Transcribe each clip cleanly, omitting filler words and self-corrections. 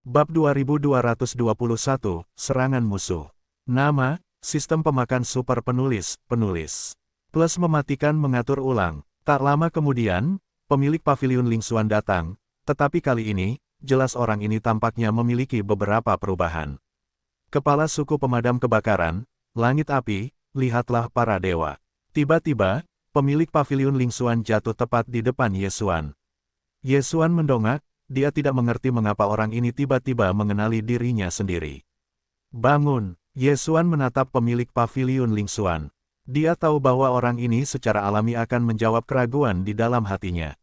Bab 2221, Serangan Musuh. Nama, Sistem Pemakan Super Penulis. Plus mematikan mengatur ulang. Tak lama kemudian, pemilik paviliun Lingxuan datang, tetapi kali ini, jelas orang ini tampaknya memiliki beberapa perubahan. Kepala suku pemadam kebakaran, langit api, lihatlah para dewa. Tiba-tiba, pemilik paviliun Lingxuan jatuh tepat di depan Ye Xuan. Ye Xuan mendongak. Dia tidak mengerti mengapa orang ini tiba-tiba mengenali dirinya sendiri. Bangun, Ye Xuan menatap pemilik paviliun Lingxuan. Dia tahu bahwa orang ini secara alami akan menjawab keraguan di dalam hatinya.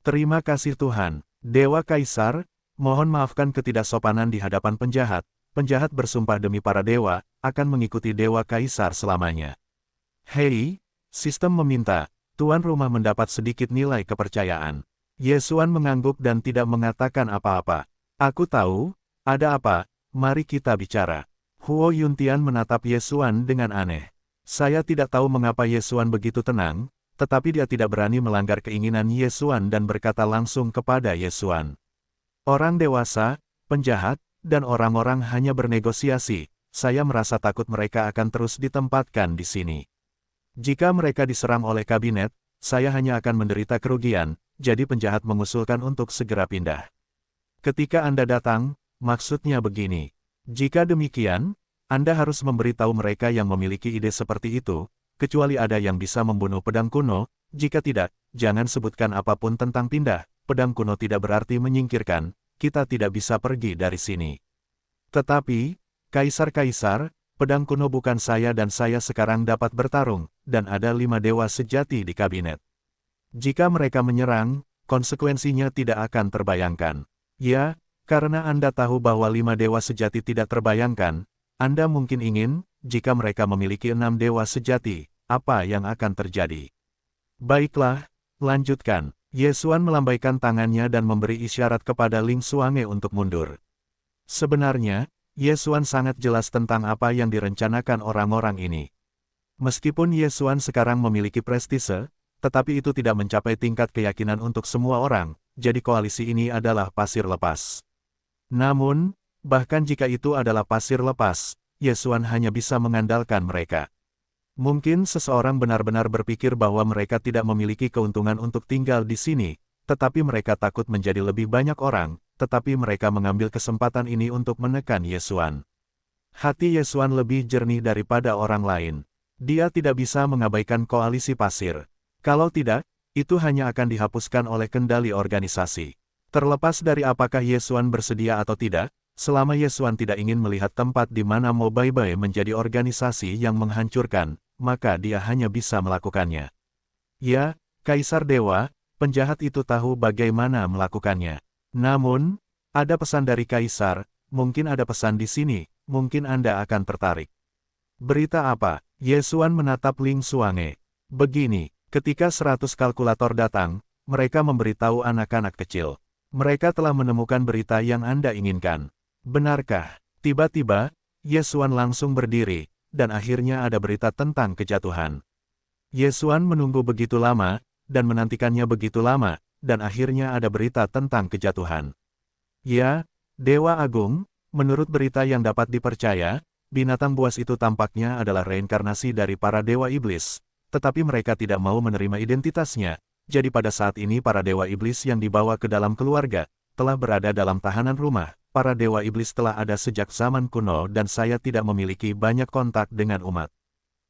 Terima kasih Tuhan, Dewa Kaisar, mohon maafkan ketidaksopanan di hadapan penjahat. Penjahat bersumpah demi para dewa, akan mengikuti Dewa Kaisar selamanya. Hei, sistem meminta, tuan rumah mendapat sedikit nilai kepercayaan. Ye Xuan mengangguk dan tidak mengatakan apa-apa. Aku tahu, ada apa, mari kita bicara. Huo Yuntian menatap Ye Xuan dengan aneh. Saya tidak tahu mengapa Ye Xuan begitu tenang, tetapi dia tidak berani melanggar keinginan Ye Xuan dan berkata langsung kepada Ye Xuan. Orang dewasa, penjahat, dan orang-orang hanya bernegosiasi, saya merasa takut mereka akan terus ditempatkan di sini. Jika mereka diserang oleh kabinet, saya hanya akan menderita kerugian. Jadi penjahat mengusulkan untuk segera pindah. Ketika Anda datang, maksudnya begini. Jika demikian, Anda harus memberitahu mereka yang memiliki ide seperti itu, kecuali ada yang bisa membunuh pedang kuno, jika tidak, jangan sebutkan apapun tentang pindah, pedang kuno tidak berarti menyingkirkan, kita tidak bisa pergi dari sini. Tetapi, Kaisar-Kaisar, pedang kuno bukan saya dan saya sekarang dapat bertarung, dan ada 5 dewa sejati di kabinet. Jika mereka menyerang, konsekuensinya tidak akan terbayangkan. Ya, karena Anda tahu bahwa 5 dewa sejati tidak terbayangkan, Anda mungkin ingin, jika mereka memiliki 6 dewa sejati, apa yang akan terjadi? Baiklah, lanjutkan. Ye Xuan melambaikan tangannya dan memberi isyarat kepada Ling Xuange untuk mundur. Sebenarnya, Ye Xuan sangat jelas tentang apa yang direncanakan orang-orang ini. Meskipun Ye Xuan sekarang memiliki prestise, tetapi itu tidak mencapai tingkat keyakinan untuk semua orang, jadi koalisi ini adalah pasir lepas. Namun, bahkan jika itu adalah pasir lepas, Ye Xuan hanya bisa mengandalkan mereka. Mungkin seseorang benar-benar berpikir bahwa mereka tidak memiliki keuntungan untuk tinggal di sini, tetapi mereka takut menjadi lebih banyak orang, tetapi mereka mengambil kesempatan ini untuk menekan Ye Xuan. Hati Ye Xuan lebih jernih daripada orang lain. Dia tidak bisa mengabaikan koalisi pasir. Kalau tidak, itu hanya akan dihapuskan oleh kendali organisasi. Terlepas dari apakah Ye Xuan bersedia atau tidak, selama Ye Xuan tidak ingin melihat tempat di mana Mo Baibai menjadi organisasi yang menghancurkan, maka dia hanya bisa melakukannya. Ya, Kaisar Dewa, penjahat itu tahu bagaimana melakukannya. Namun, ada pesan dari Kaisar, mungkin ada pesan di sini, mungkin Anda akan tertarik. Berita apa? Ye Xuan menatap Ling Xuange. Begini. Ketika 100 kalkulator datang, mereka memberitahu anak-anak kecil. Mereka telah menemukan berita yang Anda inginkan. Benarkah? Tiba-tiba, Ye Xuan langsung berdiri, dan akhirnya ada berita tentang kejatuhan. Ye Xuan menunggu begitu lama, dan menantikannya begitu lama, dan akhirnya ada berita tentang kejatuhan. Ya, Dewa Agung, menurut berita yang dapat dipercaya, binatang buas itu tampaknya adalah reinkarnasi dari para dewa iblis. Tetapi mereka tidak mau menerima identitasnya, jadi pada saat ini para dewa iblis yang dibawa ke dalam keluarga, telah berada dalam tahanan rumah. Para dewa iblis telah ada sejak zaman kuno dan saya tidak memiliki banyak kontak dengan umat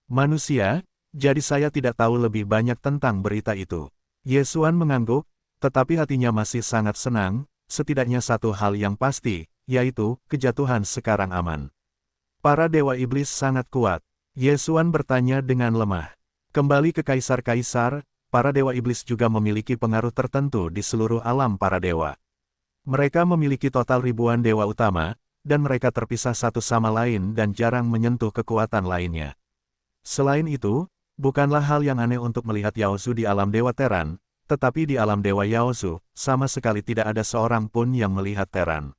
manusia, jadi saya tidak tahu lebih banyak tentang berita itu. Ye Xuan mengangguk, tetapi hatinya masih sangat senang, setidaknya satu hal yang pasti, yaitu, kejatuhan sekarang aman. Para dewa iblis sangat kuat. Ye Xuan bertanya dengan lemah. Kembali ke Kaisar-Kaisar, para dewa iblis juga memiliki pengaruh tertentu di seluruh alam para dewa. Mereka memiliki total ribuan dewa utama, dan mereka terpisah satu sama lain dan jarang menyentuh kekuatan lainnya. Selain itu, bukanlah hal yang aneh untuk melihat Yaozu di alam dewa Teran, tetapi di alam dewa Yaozu, sama sekali tidak ada seorang pun yang melihat Teran.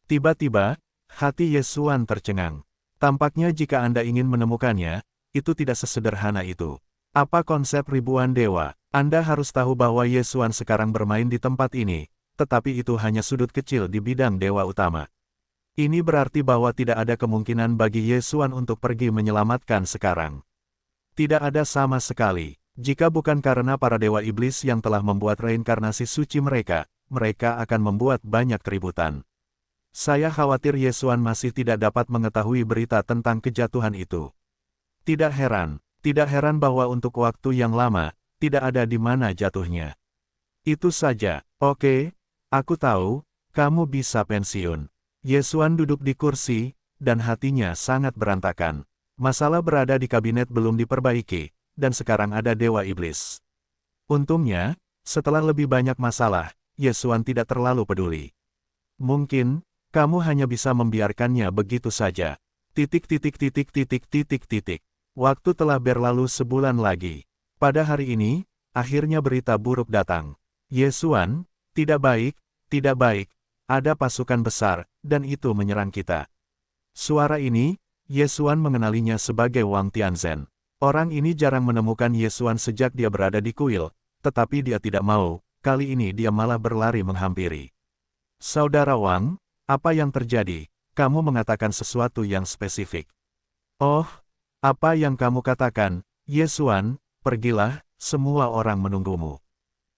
Tiba-tiba, hati Ye Xuan tercengang. Tampaknya jika Anda ingin menemukannya, itu tidak sesederhana itu. Apa konsep ribuan dewa? Anda harus tahu bahwa Ye Xuan sekarang bermain di tempat ini, tetapi itu hanya sudut kecil di bidang dewa utama. Ini berarti bahwa tidak ada kemungkinan bagi Ye Xuan untuk pergi menyelamatkan sekarang. Tidak ada sama sekali. Jika bukan karena para dewa iblis yang telah membuat reinkarnasi suci mereka, mereka akan membuat banyak keributan. Saya khawatir Ye Xuan masih tidak dapat mengetahui berita tentang kejatuhan itu. Tidak heran bahwa untuk waktu yang lama, tidak ada di mana jatuhnya. Itu saja. Oke, aku tahu, kamu bisa pensiun. Ye Xuan duduk di kursi, dan hatinya sangat berantakan. Masalah berada di kabinet belum diperbaiki, dan sekarang ada dewa iblis. Untungnya, setelah lebih banyak masalah, Ye Xuan tidak terlalu peduli. Mungkin, kamu hanya bisa membiarkannya begitu saja. Waktu telah berlalu sebulan lagi. Pada hari ini, akhirnya berita buruk datang. Ye Xuan, tidak baik, ada pasukan besar, dan itu menyerang kita. Suara ini, Ye Xuan mengenalinya sebagai Wang Tianzhen. Orang ini jarang menemukan Ye Xuan sejak dia berada di kuil, tetapi dia tidak mau, kali ini dia malah berlari menghampiri. Saudara Wang, apa yang terjadi? Kamu mengatakan sesuatu yang spesifik. Oh, apa yang kamu katakan, Ye Xuan, pergilah, semua orang menunggumu.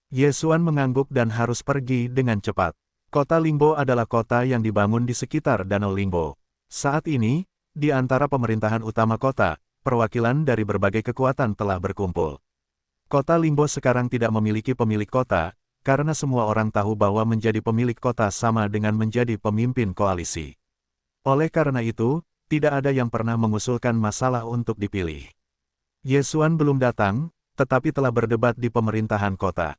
Ye Xuan mengangguk dan harus pergi dengan cepat. Kota Lingbo adalah kota yang dibangun di sekitar Danau Lingbo. Saat ini, di antara pemerintahan utama kota, perwakilan dari berbagai kekuatan telah berkumpul. Kota Lingbo sekarang tidak memiliki pemilik kota, karena semua orang tahu bahwa menjadi pemilik kota sama dengan menjadi pemimpin koalisi. Oleh karena itu, tidak ada yang pernah mengusulkan masalah untuk dipilih. Ye Xuan belum datang, tetapi telah berdebat di pemerintahan kota.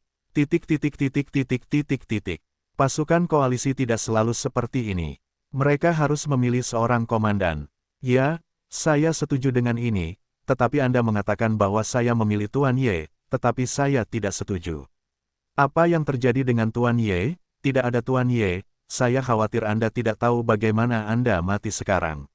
Pasukan koalisi tidak selalu seperti ini. Mereka harus memilih seorang komandan. Ya, saya setuju dengan ini, tetapi Anda mengatakan bahwa saya memilih Tuan Ye, tetapi saya tidak setuju. Apa yang terjadi dengan Tuan Ye? Tidak ada Tuan Ye, saya khawatir Anda tidak tahu bagaimana Anda mati sekarang.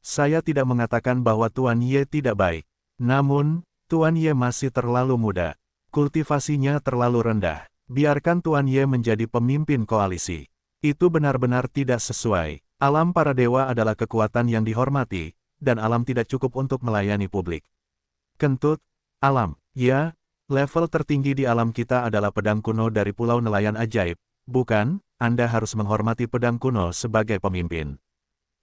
Saya tidak mengatakan bahwa Tuan Ye tidak baik. Namun, Tuan Ye masih terlalu muda. Kultivasinya terlalu rendah. Biarkan Tuan Ye menjadi pemimpin koalisi. Itu benar-benar tidak sesuai. Alam para dewa adalah kekuatan yang dihormati, dan alam tidak cukup untuk melayani publik. Kentut, alam, ya, level tertinggi di alam kita adalah pedang kuno dari Pulau Nelayan Ajaib, bukan? Anda harus menghormati pedang kuno sebagai pemimpin.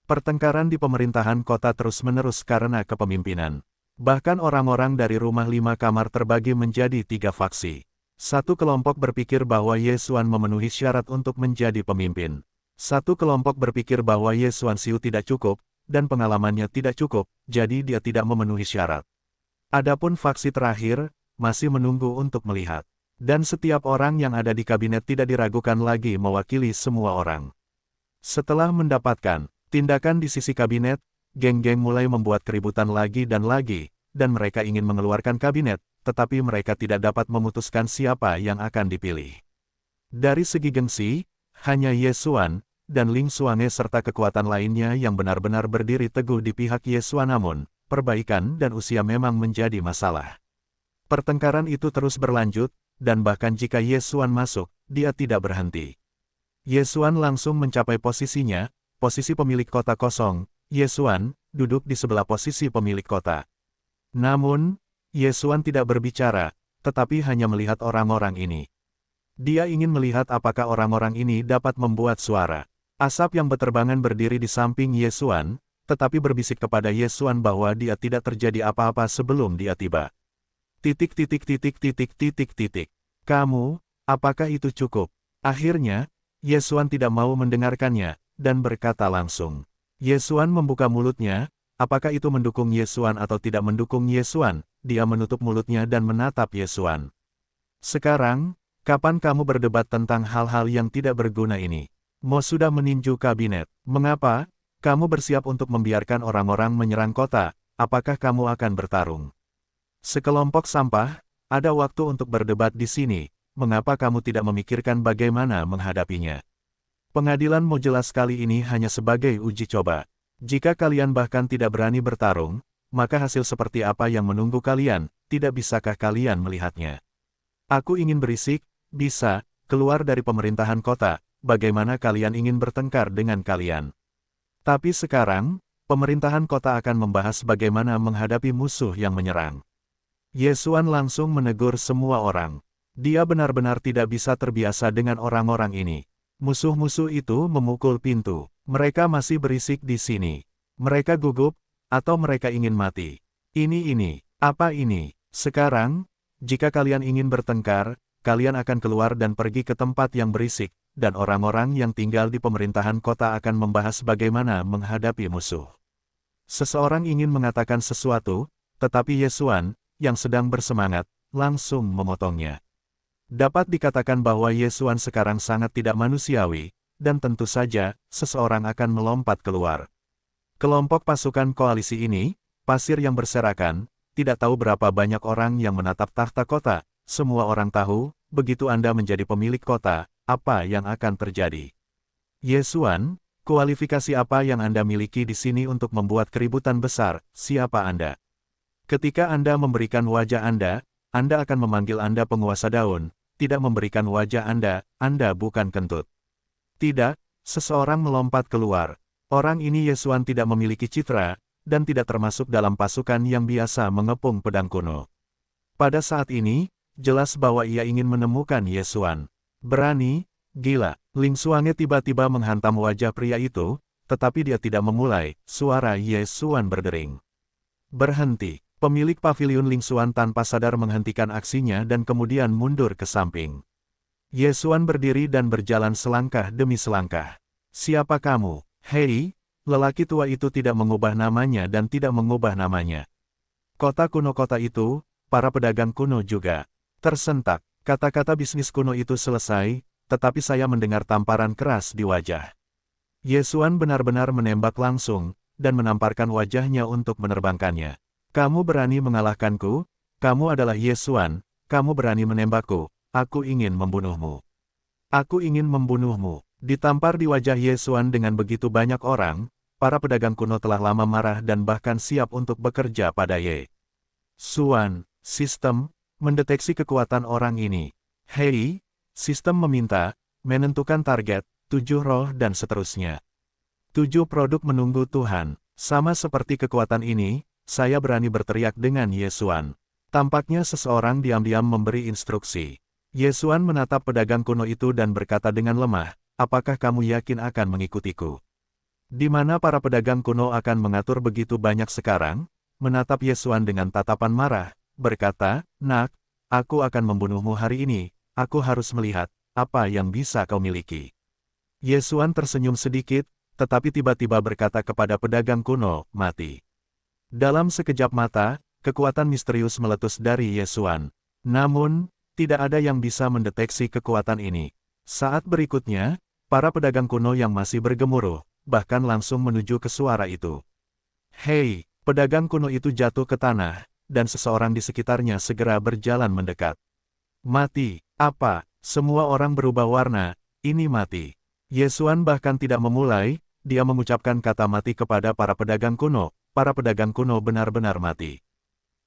Pertengkaran di pemerintahan kota terus-menerus karena kepemimpinan. Bahkan orang-orang dari rumah 5 kamar terbagi menjadi 3 faksi. Satu kelompok berpikir bahwa Ye Xuan memenuhi syarat untuk menjadi pemimpin. Satu kelompok berpikir bahwa Ye Xuan Xiu tidak cukup, dan pengalamannya tidak cukup, jadi dia tidak memenuhi syarat. Adapun faksi terakhir, masih menunggu untuk melihat. Dan setiap orang yang ada di kabinet tidak diragukan lagi mewakili semua orang. Setelah mendapatkan tindakan di sisi kabinet, geng-geng mulai membuat keributan lagi, dan mereka ingin mengeluarkan kabinet, tetapi mereka tidak dapat memutuskan siapa yang akan dipilih. Dari segi gengsi, hanya Ye Xuan dan Ling Xuange serta kekuatan lainnya yang benar-benar berdiri teguh di pihak Ye Xuan, namun, perbaikan dan usia memang menjadi masalah. Pertengkaran itu terus berlanjut, dan bahkan jika Ye Xuan masuk, dia tidak berhenti. Ye Xuan langsung mencapai posisinya, posisi pemilik kota kosong. Ye Xuan duduk di sebelah posisi pemilik kota. Namun, Ye Xuan tidak berbicara, tetapi hanya melihat orang-orang ini. Dia ingin melihat apakah orang-orang ini dapat membuat suara. Asap yang berterbangan berdiri di samping Ye Xuan, tetapi berbisik kepada Ye Xuan bahwa dia tidak terjadi apa-apa sebelum dia tiba. Kamu, apakah itu cukup? Akhirnya, Ye Xuan tidak mau mendengarkannya, dan berkata langsung. Ye Xuan membuka mulutnya, apakah itu mendukung Ye Xuan atau tidak mendukung Ye Xuan? Dia menutup mulutnya dan menatap Ye Xuan. Sekarang, kapan kamu berdebat tentang hal-hal yang tidak berguna ini? Mo sudah meninju kabinet. Mengapa? Kamu bersiap untuk membiarkan orang-orang menyerang kota, apakah kamu akan bertarung? Sekelompok sampah, ada waktu untuk berdebat di sini, mengapa kamu tidak memikirkan bagaimana menghadapinya? Pengadilan mau jelas kali ini hanya sebagai uji coba. Jika kalian bahkan tidak berani bertarung, maka hasil seperti apa yang menunggu kalian, tidak bisakah kalian melihatnya? Aku ingin berisik, bisa, keluar dari pemerintahan kota, bagaimana kalian ingin bertengkar dengan kalian. Tapi sekarang, pemerintahan kota akan membahas bagaimana menghadapi musuh yang menyerang. Yesuan langsung menegur semua orang. Dia benar-benar tidak bisa terbiasa dengan orang-orang ini. Musuh-musuh itu memukul pintu. Mereka masih berisik di sini. Mereka gugup, atau mereka ingin mati. Ini, apa ini? Sekarang, jika kalian ingin bertengkar, kalian akan keluar dan pergi ke tempat yang berisik, dan orang-orang yang tinggal di pemerintahan kota akan membahas bagaimana menghadapi musuh. Seseorang ingin mengatakan sesuatu, tetapi Yesuan, yang sedang bersemangat, langsung memotongnya. Dapat dikatakan bahwa Yesuan sekarang sangat tidak manusiawi, dan tentu saja, seseorang akan melompat keluar. Kelompok pasukan koalisi ini, pasir yang berserakan, tidak tahu berapa banyak orang yang menatap tahta kota. Semua orang tahu, begitu Anda menjadi pemilik kota, apa yang akan terjadi. Yesuan, kualifikasi apa yang Anda miliki di sini untuk membuat keributan besar? Siapa Anda? Ketika Anda memberikan wajah Anda akan memanggil Anda penguasa daun. Tidak memberikan wajah Anda bukan kentut. Tidak, seseorang melompat keluar. Orang ini Yesuan tidak memiliki citra, dan tidak termasuk dalam pasukan yang biasa mengepung pedang kuno. Pada saat ini, jelas bahwa ia ingin menemukan Yesuan. Berani, gila. Ling Xuange tiba-tiba menghantam wajah pria itu, tetapi dia tidak memulai. Suara Yesuan berdering. Berhenti. Pemilik paviliun Ling Xuan tanpa sadar menghentikan aksinya dan kemudian mundur ke samping. Yesuan berdiri dan berjalan selangkah demi selangkah. Siapa kamu? Hei, lelaki tua itu tidak mengubah namanya dan tidak mengubah namanya. Kota kuno kota itu, para pedagang kuno juga. Tersentak, kata-kata bisnis kuno itu selesai, tetapi saya mendengar tamparan keras di wajah. Yesuan benar-benar menembak langsung, dan menamparkan wajahnya untuk menerbangkannya. Kamu berani mengalahkanku? Kamu adalah Yesuan, kamu berani menembakku, aku ingin membunuhmu. Aku ingin membunuhmu. Ditampar di wajah Yesuan dengan begitu banyak orang, para pedagang kuno telah lama marah dan bahkan siap untuk bekerja pada Yesuan. Sistem, mendeteksi kekuatan orang ini. Hei, sistem meminta, menentukan target, 7 roh dan seterusnya. 7 produk menunggu Tuhan. Sama seperti kekuatan ini, saya berani berteriak dengan Yesuan. Tampaknya seseorang diam-diam memberi instruksi. Yesuan menatap pedagang kuno itu dan berkata dengan lemah, apakah kamu yakin akan mengikutiku? Di mana para pedagang kuno akan mengatur begitu banyak sekarang? Menatap Yesuan dengan tatapan marah, berkata, nak, aku akan membunuhmu hari ini, aku harus melihat, apa yang bisa kau miliki. Yesuan tersenyum sedikit, tetapi tiba-tiba berkata kepada pedagang kuno, mati. Dalam sekejap mata, kekuatan misterius meletus dari Yesuan. Namun, tidak ada yang bisa mendeteksi kekuatan ini. Saat berikutnya, para pedagang kuno yang masih bergemuruh, bahkan langsung menuju ke suara itu. Hei, pedagang kuno itu jatuh ke tanah, dan seseorang di sekitarnya segera berjalan mendekat. Mati, apa? Semua orang berubah warna, ini mati. Yesuan bahkan tidak memulai, dia mengucapkan kata mati kepada para pedagang kuno. Para pedagang kuno benar-benar mati.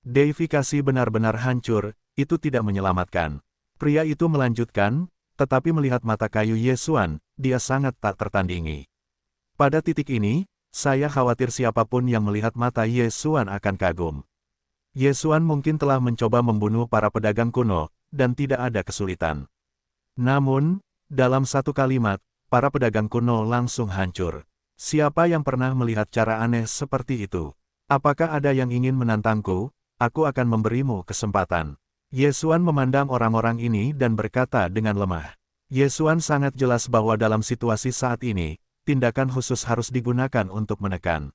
Deifikasi benar-benar hancur, itu tidak menyelamatkan. Pria itu melanjutkan, tetapi melihat mata kayu Yesuan, dia sangat tak tertandingi. Pada titik ini, saya khawatir siapapun yang melihat mata Yesuan akan kagum. Yesuan mungkin telah mencoba membunuh para pedagang kuno, dan tidak ada kesulitan. Namun, dalam satu kalimat, para pedagang kuno langsung hancur. Siapa yang pernah melihat cara aneh seperti itu? Apakah ada yang ingin menantangku? Aku akan memberimu kesempatan. Yesuan memandang orang-orang ini dan berkata dengan lemah. Yesuan sangat jelas bahwa dalam situasi saat ini, tindakan khusus harus digunakan untuk menekan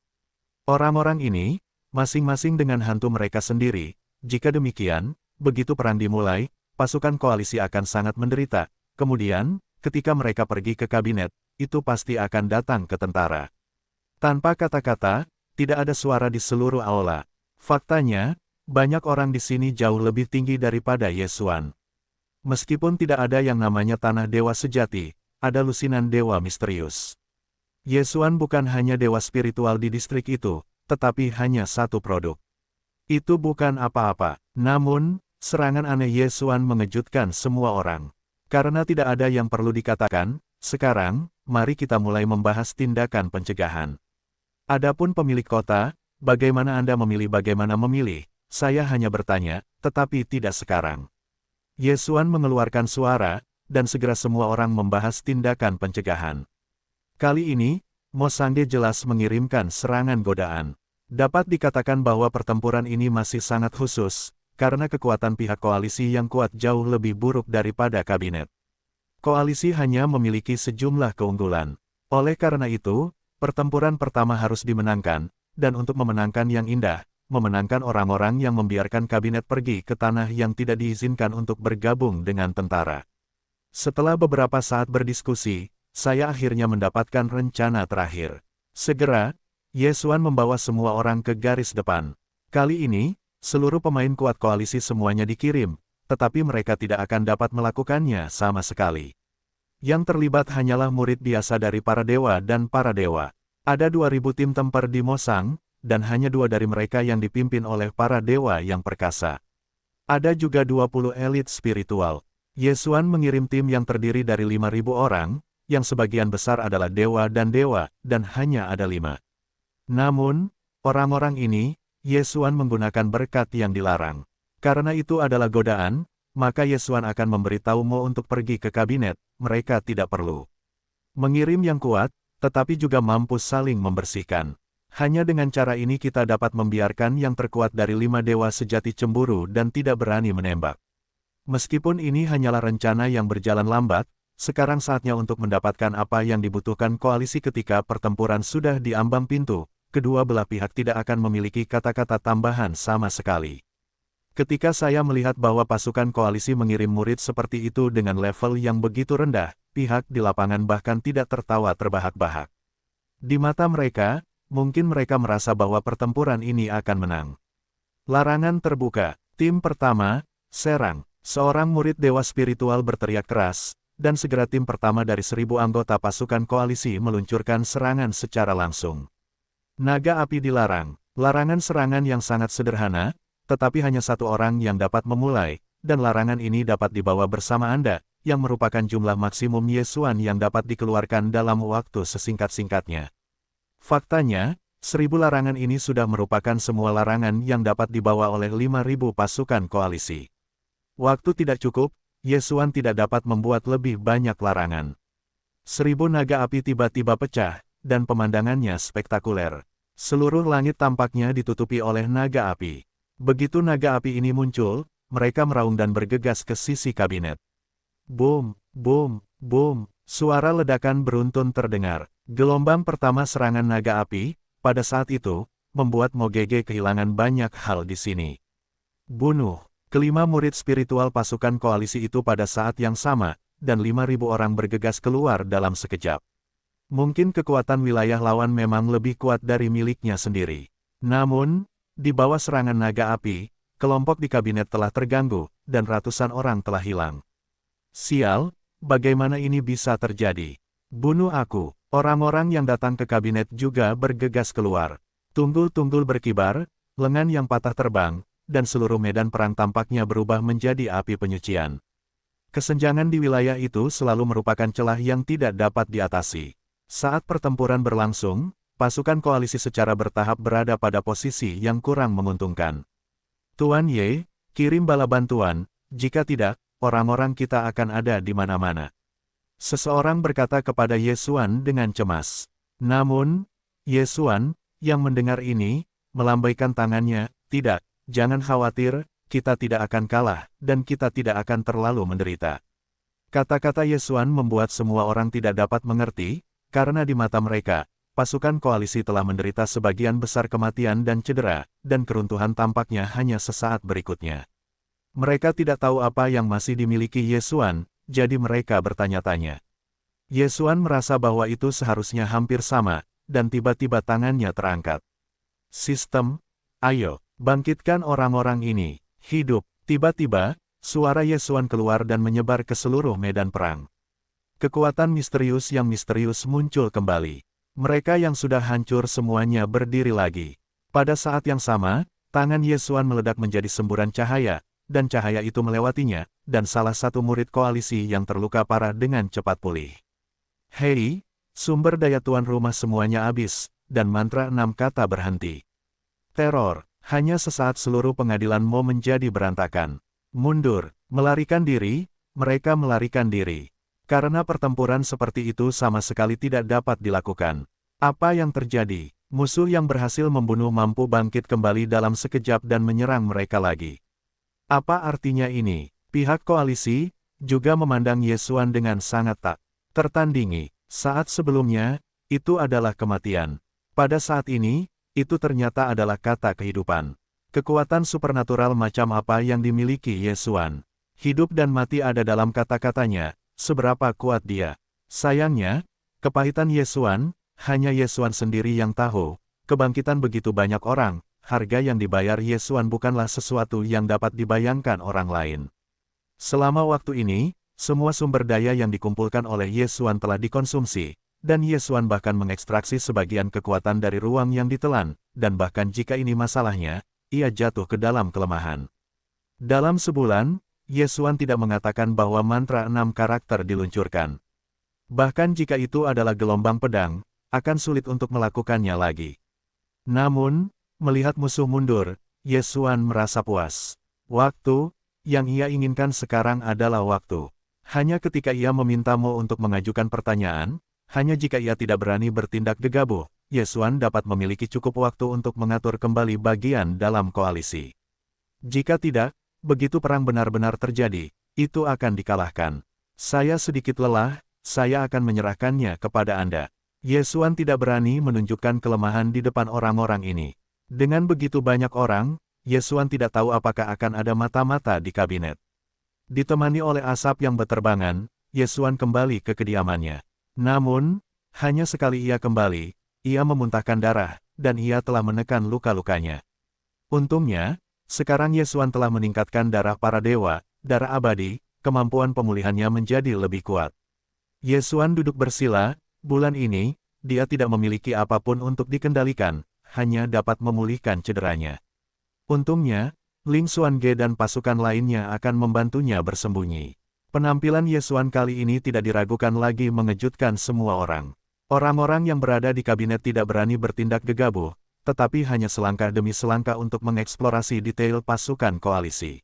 orang-orang ini, masing-masing dengan hantu mereka sendiri. Jika demikian, begitu perang dimulai, pasukan koalisi akan sangat menderita. Kemudian, ketika mereka pergi ke kabinet, itu pasti akan datang ke tentara. Tanpa kata-kata, tidak ada suara di seluruh aula. Faktanya, banyak orang di sini jauh lebih tinggi daripada Yesuan. Meskipun tidak ada yang namanya tanah dewa sejati, ada lusinan dewa misterius. Yesuan bukan hanya dewa spiritual di distrik itu, tetapi hanya satu produk. Itu bukan apa-apa. Namun, serangan aneh Yesuan mengejutkan semua orang. Karena tidak ada yang perlu dikatakan, sekarang, mari kita mulai membahas tindakan pencegahan. Adapun pemilik kota, bagaimana Anda memilih bagaimana memilih, saya hanya bertanya, tetapi tidak sekarang. Yesuan mengeluarkan suara, dan segera semua orang membahas tindakan pencegahan. Kali ini, Mosangde jelas mengirimkan serangan godaan. Dapat dikatakan bahwa pertempuran ini masih sangat khusus, karena kekuatan pihak koalisi yang kuat jauh lebih buruk daripada kabinet. Koalisi hanya memiliki sejumlah keunggulan. Oleh karena itu, pertempuran pertama harus dimenangkan, dan untuk memenangkan yang indah, memenangkan orang-orang yang membiarkan kabinet pergi ke tanah yang tidak diizinkan untuk bergabung dengan tentara. Setelah beberapa saat berdiskusi, saya akhirnya mendapatkan rencana terakhir. Segera, Yesuan membawa semua orang ke garis depan. Kali ini, seluruh pemain kuat koalisi semuanya dikirim, tetapi mereka tidak akan dapat melakukannya sama sekali. Yang terlibat hanyalah murid biasa dari para dewa dan para dewa. Ada 2000 tim tempur di Mosang, dan hanya 2 dari mereka yang dipimpin oleh para dewa yang perkasa. Ada juga 20 elit spiritual. Yesuan mengirim tim yang terdiri dari 5.000 orang, yang sebagian besar adalah dewa, dan hanya ada 5. Namun, orang-orang ini, Yesuan menggunakan berkat yang dilarang. Karena itu adalah godaan, maka Yesuan akan memberitahu Mo untuk pergi ke kabinet, mereka tidak perlu mengirim yang kuat, tetapi juga mampu saling membersihkan. Hanya dengan cara ini kita dapat membiarkan yang terkuat dari 5 dewa sejati cemburu dan tidak berani menembak. Meskipun ini hanyalah rencana yang berjalan lambat, sekarang saatnya untuk mendapatkan apa yang dibutuhkan koalisi ketika pertempuran sudah di ambang pintu, kedua belah pihak tidak akan memiliki kata-kata tambahan sama sekali. Ketika saya melihat bahwa pasukan koalisi mengirim murid seperti itu dengan level yang begitu rendah, pihak di lapangan bahkan tidak tertawa terbahak-bahak. Di mata mereka, mungkin mereka merasa bahwa pertempuran ini akan menang. Larangan terbuka. Tim pertama, serang. Seorang murid dewa spiritual berteriak keras, dan segera tim pertama dari 1000 anggota pasukan koalisi meluncurkan serangan secara langsung. Naga api dilarang. Larangan serangan yang sangat sederhana, tetapi hanya 1 orang yang dapat memulai, dan larangan ini dapat dibawa bersama Anda, yang merupakan jumlah maksimum Yesuan yang dapat dikeluarkan dalam waktu sesingkat-singkatnya. Faktanya, 1000 larangan ini sudah merupakan semua larangan yang dapat dibawa oleh 5.000 pasukan koalisi. Waktu tidak cukup, Yesuan tidak dapat membuat lebih banyak larangan. 1000 naga api tiba-tiba pecah, dan pemandangannya spektakuler. Seluruh langit tampaknya ditutupi oleh naga api. Begitu naga api ini muncul, mereka meraung dan bergegas ke sisi kabinet. Boom, boom, boom, suara ledakan beruntun terdengar. Gelombang pertama serangan naga api, pada saat itu, membuat Mogege kehilangan banyak hal di sini. Bunuh. Kelima murid spiritual pasukan koalisi itu pada saat yang sama, dan 5.000 orang bergegas keluar dalam sekejap. Mungkin kekuatan wilayah lawan memang lebih kuat dari miliknya sendiri. Namun, di bawah serangan naga api, kelompok di kabinet telah terganggu, dan ratusan orang telah hilang. Sial, bagaimana ini bisa terjadi? Bunuh aku. Orang-orang yang datang ke kabinet juga bergegas keluar. Tunggul-tunggul berkibar, lengan yang patah terbang, dan seluruh medan perang tampaknya berubah menjadi api penyucian. Kesenjangan di wilayah itu selalu merupakan celah yang tidak dapat diatasi. Saat pertempuran berlangsung, pasukan koalisi secara bertahap berada pada posisi yang kurang menguntungkan. Tuan Ye, kirim bala bantuan, jika tidak, orang-orang kita akan ada di mana-mana. Seseorang berkata kepada Yesuan dengan cemas. Namun, Yesuan, yang mendengar ini, melambaikan tangannya, tidak. Jangan khawatir, kita tidak akan kalah, dan kita tidak akan terlalu menderita. Kata-kata Yesuan membuat semua orang tidak dapat mengerti, karena di mata mereka, pasukan koalisi telah menderita sebagian besar kematian dan cedera, dan keruntuhan tampaknya hanya sesaat berikutnya. Mereka tidak tahu apa yang masih dimiliki Yesuan, jadi mereka bertanya-tanya. Yesuan merasa bahwa itu seharusnya hampir sama, dan tiba-tiba tangannya terangkat. Sistem, ayo. Bangkitkan orang-orang ini, hidup. Tiba-tiba, suara Yesuan keluar dan menyebar ke seluruh medan perang. Kekuatan misterius yang misterius muncul kembali. Mereka yang sudah hancur semuanya berdiri lagi. Pada saat yang sama, tangan Yesuan meledak menjadi semburan cahaya, dan cahaya itu melewatinya, dan salah satu murid koalisi yang terluka parah dengan cepat pulih. Hei, sumber daya tuan rumah semuanya habis, dan mantra 6 kata berhenti. Teror, hanya sesaat seluruh pengadilan mau menjadi berantakan. Mundur, melarikan diri, mereka melarikan diri. Karena pertempuran seperti itu sama sekali tidak dapat dilakukan. Apa yang terjadi? Musuh yang berhasil membunuh mampu bangkit kembali dalam sekejap dan menyerang mereka lagi. Apa artinya ini? Pihak koalisi juga memandang Yesuan dengan sangat tak tertandingi. Saat sebelumnya, itu adalah kematian. Pada saat ini, itu ternyata adalah kata kehidupan. Kekuatan supernatural macam apa yang dimiliki Yesuan? Hidup dan mati ada dalam kata-katanya, seberapa kuat dia. Sayangnya, kepahitan Yesuan, hanya Yesuan sendiri yang tahu. Kebangkitan begitu banyak orang, harga yang dibayar Yesuan bukanlah sesuatu yang dapat dibayangkan orang lain. Selama waktu ini, semua sumber daya yang dikumpulkan oleh Yesuan telah dikonsumsi, dan Yesuan bahkan mengekstraksi sebagian kekuatan dari ruang yang ditelan, dan bahkan jika ini masalahnya, ia jatuh ke dalam kelemahan. Dalam sebulan, Yesuan tidak mengatakan bahwa mantra 6 karakter diluncurkan. Bahkan jika itu adalah gelombang pedang, akan sulit untuk melakukannya lagi. Namun, melihat musuh mundur, Yesuan merasa puas. Waktu yang ia inginkan sekarang adalah waktu. Hanya ketika ia memintamu untuk mengajukan pertanyaan, hanya jika ia tidak berani bertindak gegabah, Yesuan dapat memiliki cukup waktu untuk mengatur kembali bagian dalam koalisi. Jika tidak, begitu perang benar-benar terjadi, itu akan dikalahkan. Saya sedikit lelah, saya akan menyerahkannya kepada Anda. Yesuan tidak berani menunjukkan kelemahan di depan orang-orang ini. Dengan begitu banyak orang, Yesuan tidak tahu apakah akan ada mata-mata di kabinet. Ditemani oleh asap yang berterbangan, Yesuan kembali ke kediamannya. Namun, hanya sekali ia kembali, ia memuntahkan darah, dan ia telah menekan luka-lukanya. Untungnya, sekarang Yesuan telah meningkatkan darah para dewa, darah abadi, kemampuan pemulihannya menjadi lebih kuat. Yesuan duduk bersila. Bulan ini, dia tidak memiliki apapun untuk dikendalikan, hanya dapat memulihkan cederanya. Untungnya, Ling Xuange dan pasukan lainnya akan membantunya bersembunyi. Penampilan Yesuan kali ini tidak diragukan lagi mengejutkan semua orang. Orang-orang yang berada di kabinet tidak berani bertindak gegabah, tetapi hanya selangkah demi selangkah untuk mengeksplorasi detail pasukan koalisi.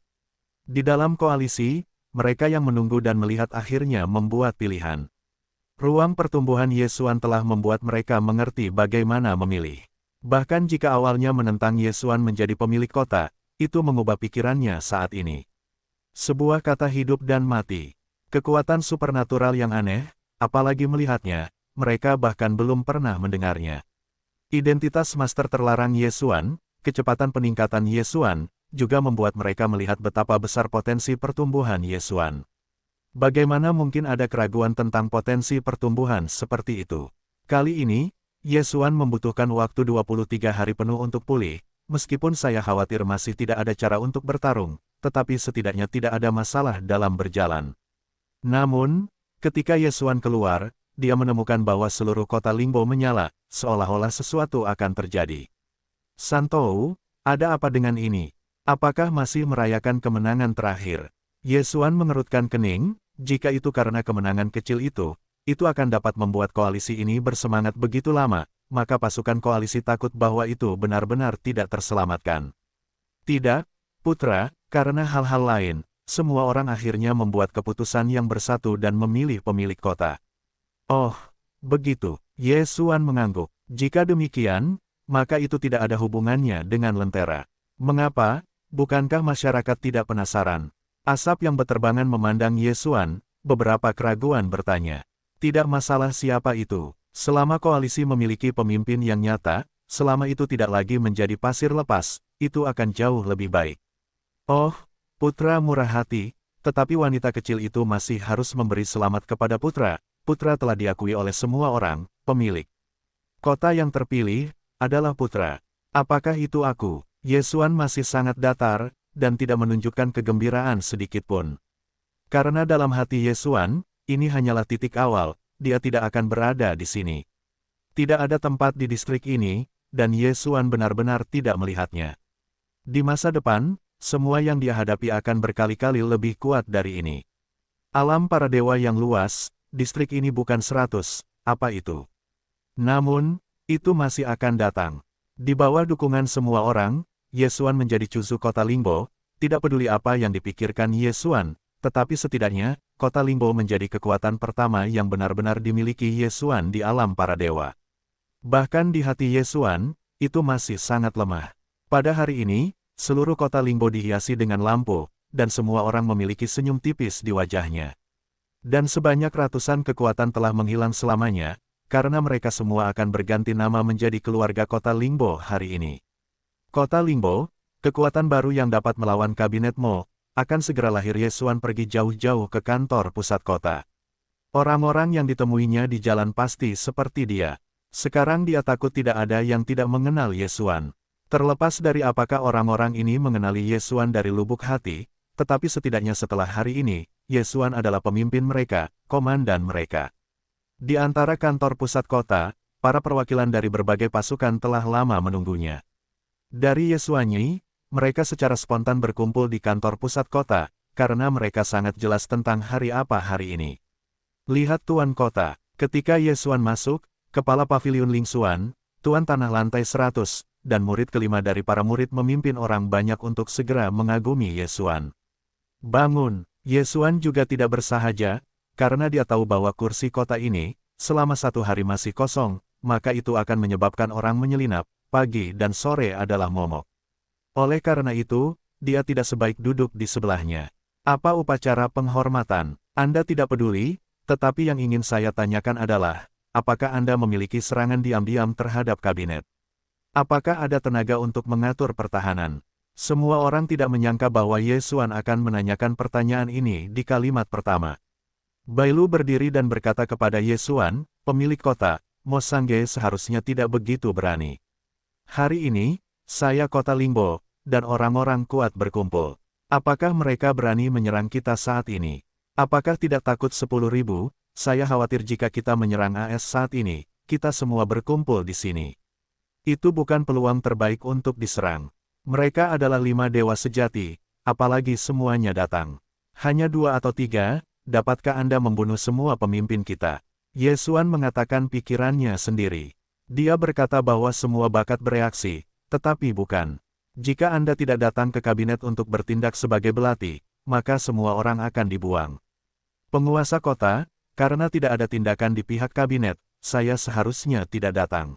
Di dalam koalisi, mereka yang menunggu dan melihat akhirnya membuat pilihan. Ruang pertumbuhan Yesuan telah membuat mereka mengerti bagaimana memilih. Bahkan jika awalnya menentang Yesuan menjadi pemilik kota, itu mengubah pikirannya saat ini. Sebuah kata hidup dan mati. Kekuatan supernatural yang aneh, apalagi melihatnya, mereka bahkan belum pernah mendengarnya. Identitas master terlarang Yesuan, kecepatan peningkatan Yesuan, juga membuat mereka melihat betapa besar potensi pertumbuhan Yesuan. Bagaimana mungkin ada keraguan tentang potensi pertumbuhan seperti itu? Kali ini, Yesuan membutuhkan waktu 23 hari penuh untuk pulih, meskipun saya khawatir masih tidak ada cara untuk bertarung, tetapi setidaknya tidak ada masalah dalam berjalan. Namun, ketika Yesuan keluar, dia menemukan bahwa seluruh kota Lingbo menyala, seolah-olah sesuatu akan terjadi. Santou, ada apa dengan ini? Apakah masih merayakan kemenangan terakhir? Yesuan mengerutkan kening. Jika itu karena kemenangan kecil itu akan dapat membuat koalisi ini bersemangat begitu lama, maka pasukan koalisi takut bahwa itu benar-benar tidak terselamatkan. Tidak, putra, karena hal-hal lain, semua orang akhirnya membuat keputusan yang bersatu dan memilih pemilik kota. Oh, begitu, Yesuan mengangguk. Jika demikian, maka itu tidak ada hubungannya dengan Lentera. Mengapa? Bukankah masyarakat tidak penasaran? Asap yang berterbangan memandang Yesuan, beberapa keraguan bertanya. Tidak masalah siapa itu, selama koalisi memiliki pemimpin yang nyata, selama itu tidak lagi menjadi pasir lepas, itu akan jauh lebih baik. Oh, putra murah hati, tetapi wanita kecil itu masih harus memberi selamat kepada putra. Putra telah diakui oleh semua orang, pemilik kota yang terpilih, adalah putra. Apakah itu aku? Yesuan masih sangat datar, dan tidak menunjukkan kegembiraan sedikitpun. Karena dalam hati Yesuan, ini hanyalah titik awal, dia tidak akan berada di sini. Tidak ada tempat di distrik ini, dan Yesuan benar-benar tidak melihatnya. Di masa depan, semua yang dia hadapi akan berkali-kali lebih kuat dari ini. Alam para dewa yang luas, distrik ini bukan 100, apa itu? Namun, itu masih akan datang. Di bawah dukungan semua orang, Yesuan menjadi cucu kota Lingbo, tidak peduli apa yang dipikirkan Yesuan, tetapi setidaknya, kota Lingbo menjadi kekuatan pertama yang benar-benar dimiliki Yesuan di alam para dewa. Bahkan di hati Yesuan, itu masih sangat lemah. Pada hari ini, seluruh kota Lingbo dihiasi dengan lampu, dan semua orang memiliki senyum tipis di wajahnya. Dan sebanyak ratusan kekuatan telah menghilang selamanya, karena mereka semua akan berganti nama menjadi keluarga kota Lingbo hari ini. Kota Lingbo, kekuatan baru yang dapat melawan kabinet Mo, akan segera lahir. Yesuan pergi jauh-jauh ke kantor pusat kota. Orang-orang yang ditemuinya di jalan pasti seperti dia. Sekarang dia takut tidak ada yang tidak mengenal Yesuan. Terlepas dari apakah orang-orang ini mengenali Yesuan dari lubuk hati, tetapi setidaknya setelah hari ini, Yesuan adalah pemimpin mereka, komandan mereka. Di antara kantor pusat kota, para perwakilan dari berbagai pasukan telah lama menunggunya. Dari Yesuanyi, mereka secara spontan berkumpul di kantor pusat kota, karena mereka sangat jelas tentang hari apa hari ini. Lihat Tuan Kota, ketika Yesuan masuk, Kepala Paviliun Lingsuan, Tuan Tanah Lantai 100, dan murid kelima dari para murid memimpin orang banyak untuk segera mengagumi Yesuan. Bangun, Yesuan juga tidak bersahaja, karena dia tahu bahwa kursi kota ini, selama 1 hari masih kosong, maka itu akan menyebabkan orang menyelinap, pagi dan sore adalah momok. Oleh karena itu, dia tidak sebaik duduk di sebelahnya. Apa upacara penghormatan? Anda tidak peduli, tetapi yang ingin saya tanyakan adalah, apakah Anda memiliki serangan diam-diam terhadap kabinet? Apakah ada tenaga untuk mengatur pertahanan? Semua orang tidak menyangka bahwa Yesuan akan menanyakan pertanyaan ini di kalimat pertama. Bailu berdiri dan berkata kepada Yesuan, pemilik kota, Mo Sangge seharusnya tidak begitu berani. Hari ini, saya kota Lingbo, dan orang-orang kuat berkumpul. Apakah mereka berani menyerang kita saat ini? Apakah tidak takut 10.000? Saya khawatir jika kita menyerang AS saat ini, kita semua berkumpul di sini. Itu bukan peluang terbaik untuk diserang. Mereka adalah 5 dewa sejati, apalagi semuanya datang. Hanya 2 atau 3, dapatkah Anda membunuh semua pemimpin kita? Yesuan mengatakan pikirannya sendiri. Dia berkata bahwa semua bakat bereaksi, tetapi bukan. Jika Anda tidak datang ke kabinet untuk bertindak sebagai belati, maka semua orang akan dibuang. Penguasa kota, karena tidak ada tindakan di pihak kabinet, saya seharusnya tidak datang.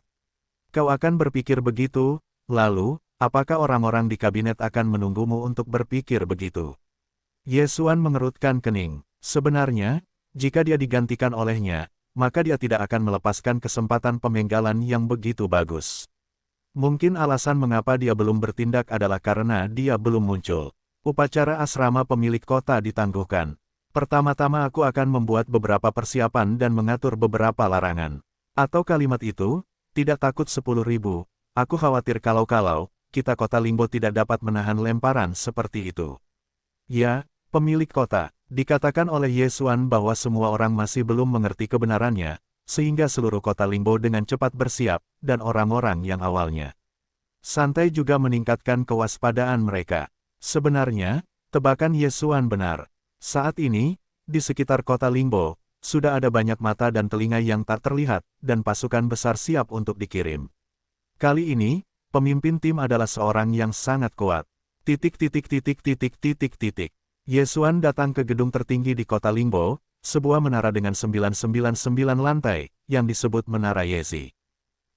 Kau akan berpikir begitu, lalu, apakah orang-orang di kabinet akan menunggumu untuk berpikir begitu? Yesuan mengerutkan kening. Sebenarnya, jika dia digantikan olehnya, maka dia tidak akan melepaskan kesempatan pemenggalan yang begitu bagus. Mungkin alasan mengapa dia belum bertindak adalah karena dia belum muncul. Upacara asrama pemilik kota ditangguhkan. Pertama-tama aku akan membuat beberapa persiapan dan mengatur beberapa larangan. Atau kalimat itu, tidak takut 10.000, aku khawatir kalau kita kota Lingbo tidak dapat menahan lemparan seperti itu. Ya, pemilik kota, dikatakan oleh Yesuan bahwa semua orang masih belum mengerti kebenarannya, sehingga seluruh kota Lingbo dengan cepat bersiap, dan orang-orang yang awalnya santai juga meningkatkan kewaspadaan mereka. Sebenarnya, tebakan Yesuan benar. Saat ini, di sekitar kota Lingbo, sudah ada banyak mata dan telinga yang tak terlihat, dan pasukan besar siap untuk dikirim. Kali ini, pemimpin tim adalah seorang yang sangat kuat. Yesuan datang ke gedung tertinggi di kota Lingbo, sebuah menara dengan 999 lantai, yang disebut Menara Yesi.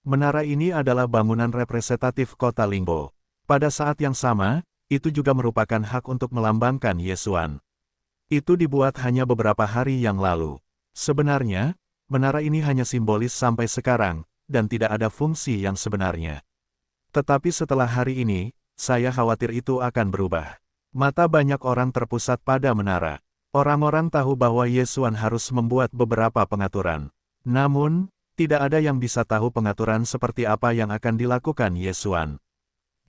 Menara ini adalah bangunan representatif kota Lingbo. Pada saat yang sama, itu juga merupakan hak untuk melambangkan Yesuan. Itu dibuat hanya beberapa hari yang lalu. Sebenarnya, menara ini hanya simbolis sampai sekarang, dan tidak ada fungsi yang sebenarnya. Tetapi setelah hari ini, saya khawatir itu akan berubah. Mata banyak orang terpusat pada menara. Orang-orang tahu bahwa Yesuan harus membuat beberapa pengaturan. Namun, tidak ada yang bisa tahu pengaturan seperti apa yang akan dilakukan Yesuan.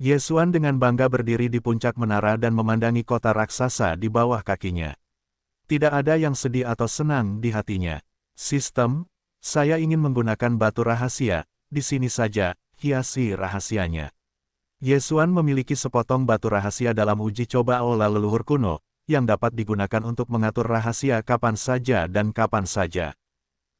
Yesuan dengan bangga berdiri di puncak menara dan memandangi kota raksasa di bawah kakinya. Tidak ada yang sedih atau senang di hatinya. Sistem, saya ingin menggunakan batu rahasia, di sini saja, hiasi rahasianya. Yesuan memiliki sepotong batu rahasia dalam uji coba aula leluhur kuno, yang dapat digunakan untuk mengatur rahasia kapan saja dan kapan saja.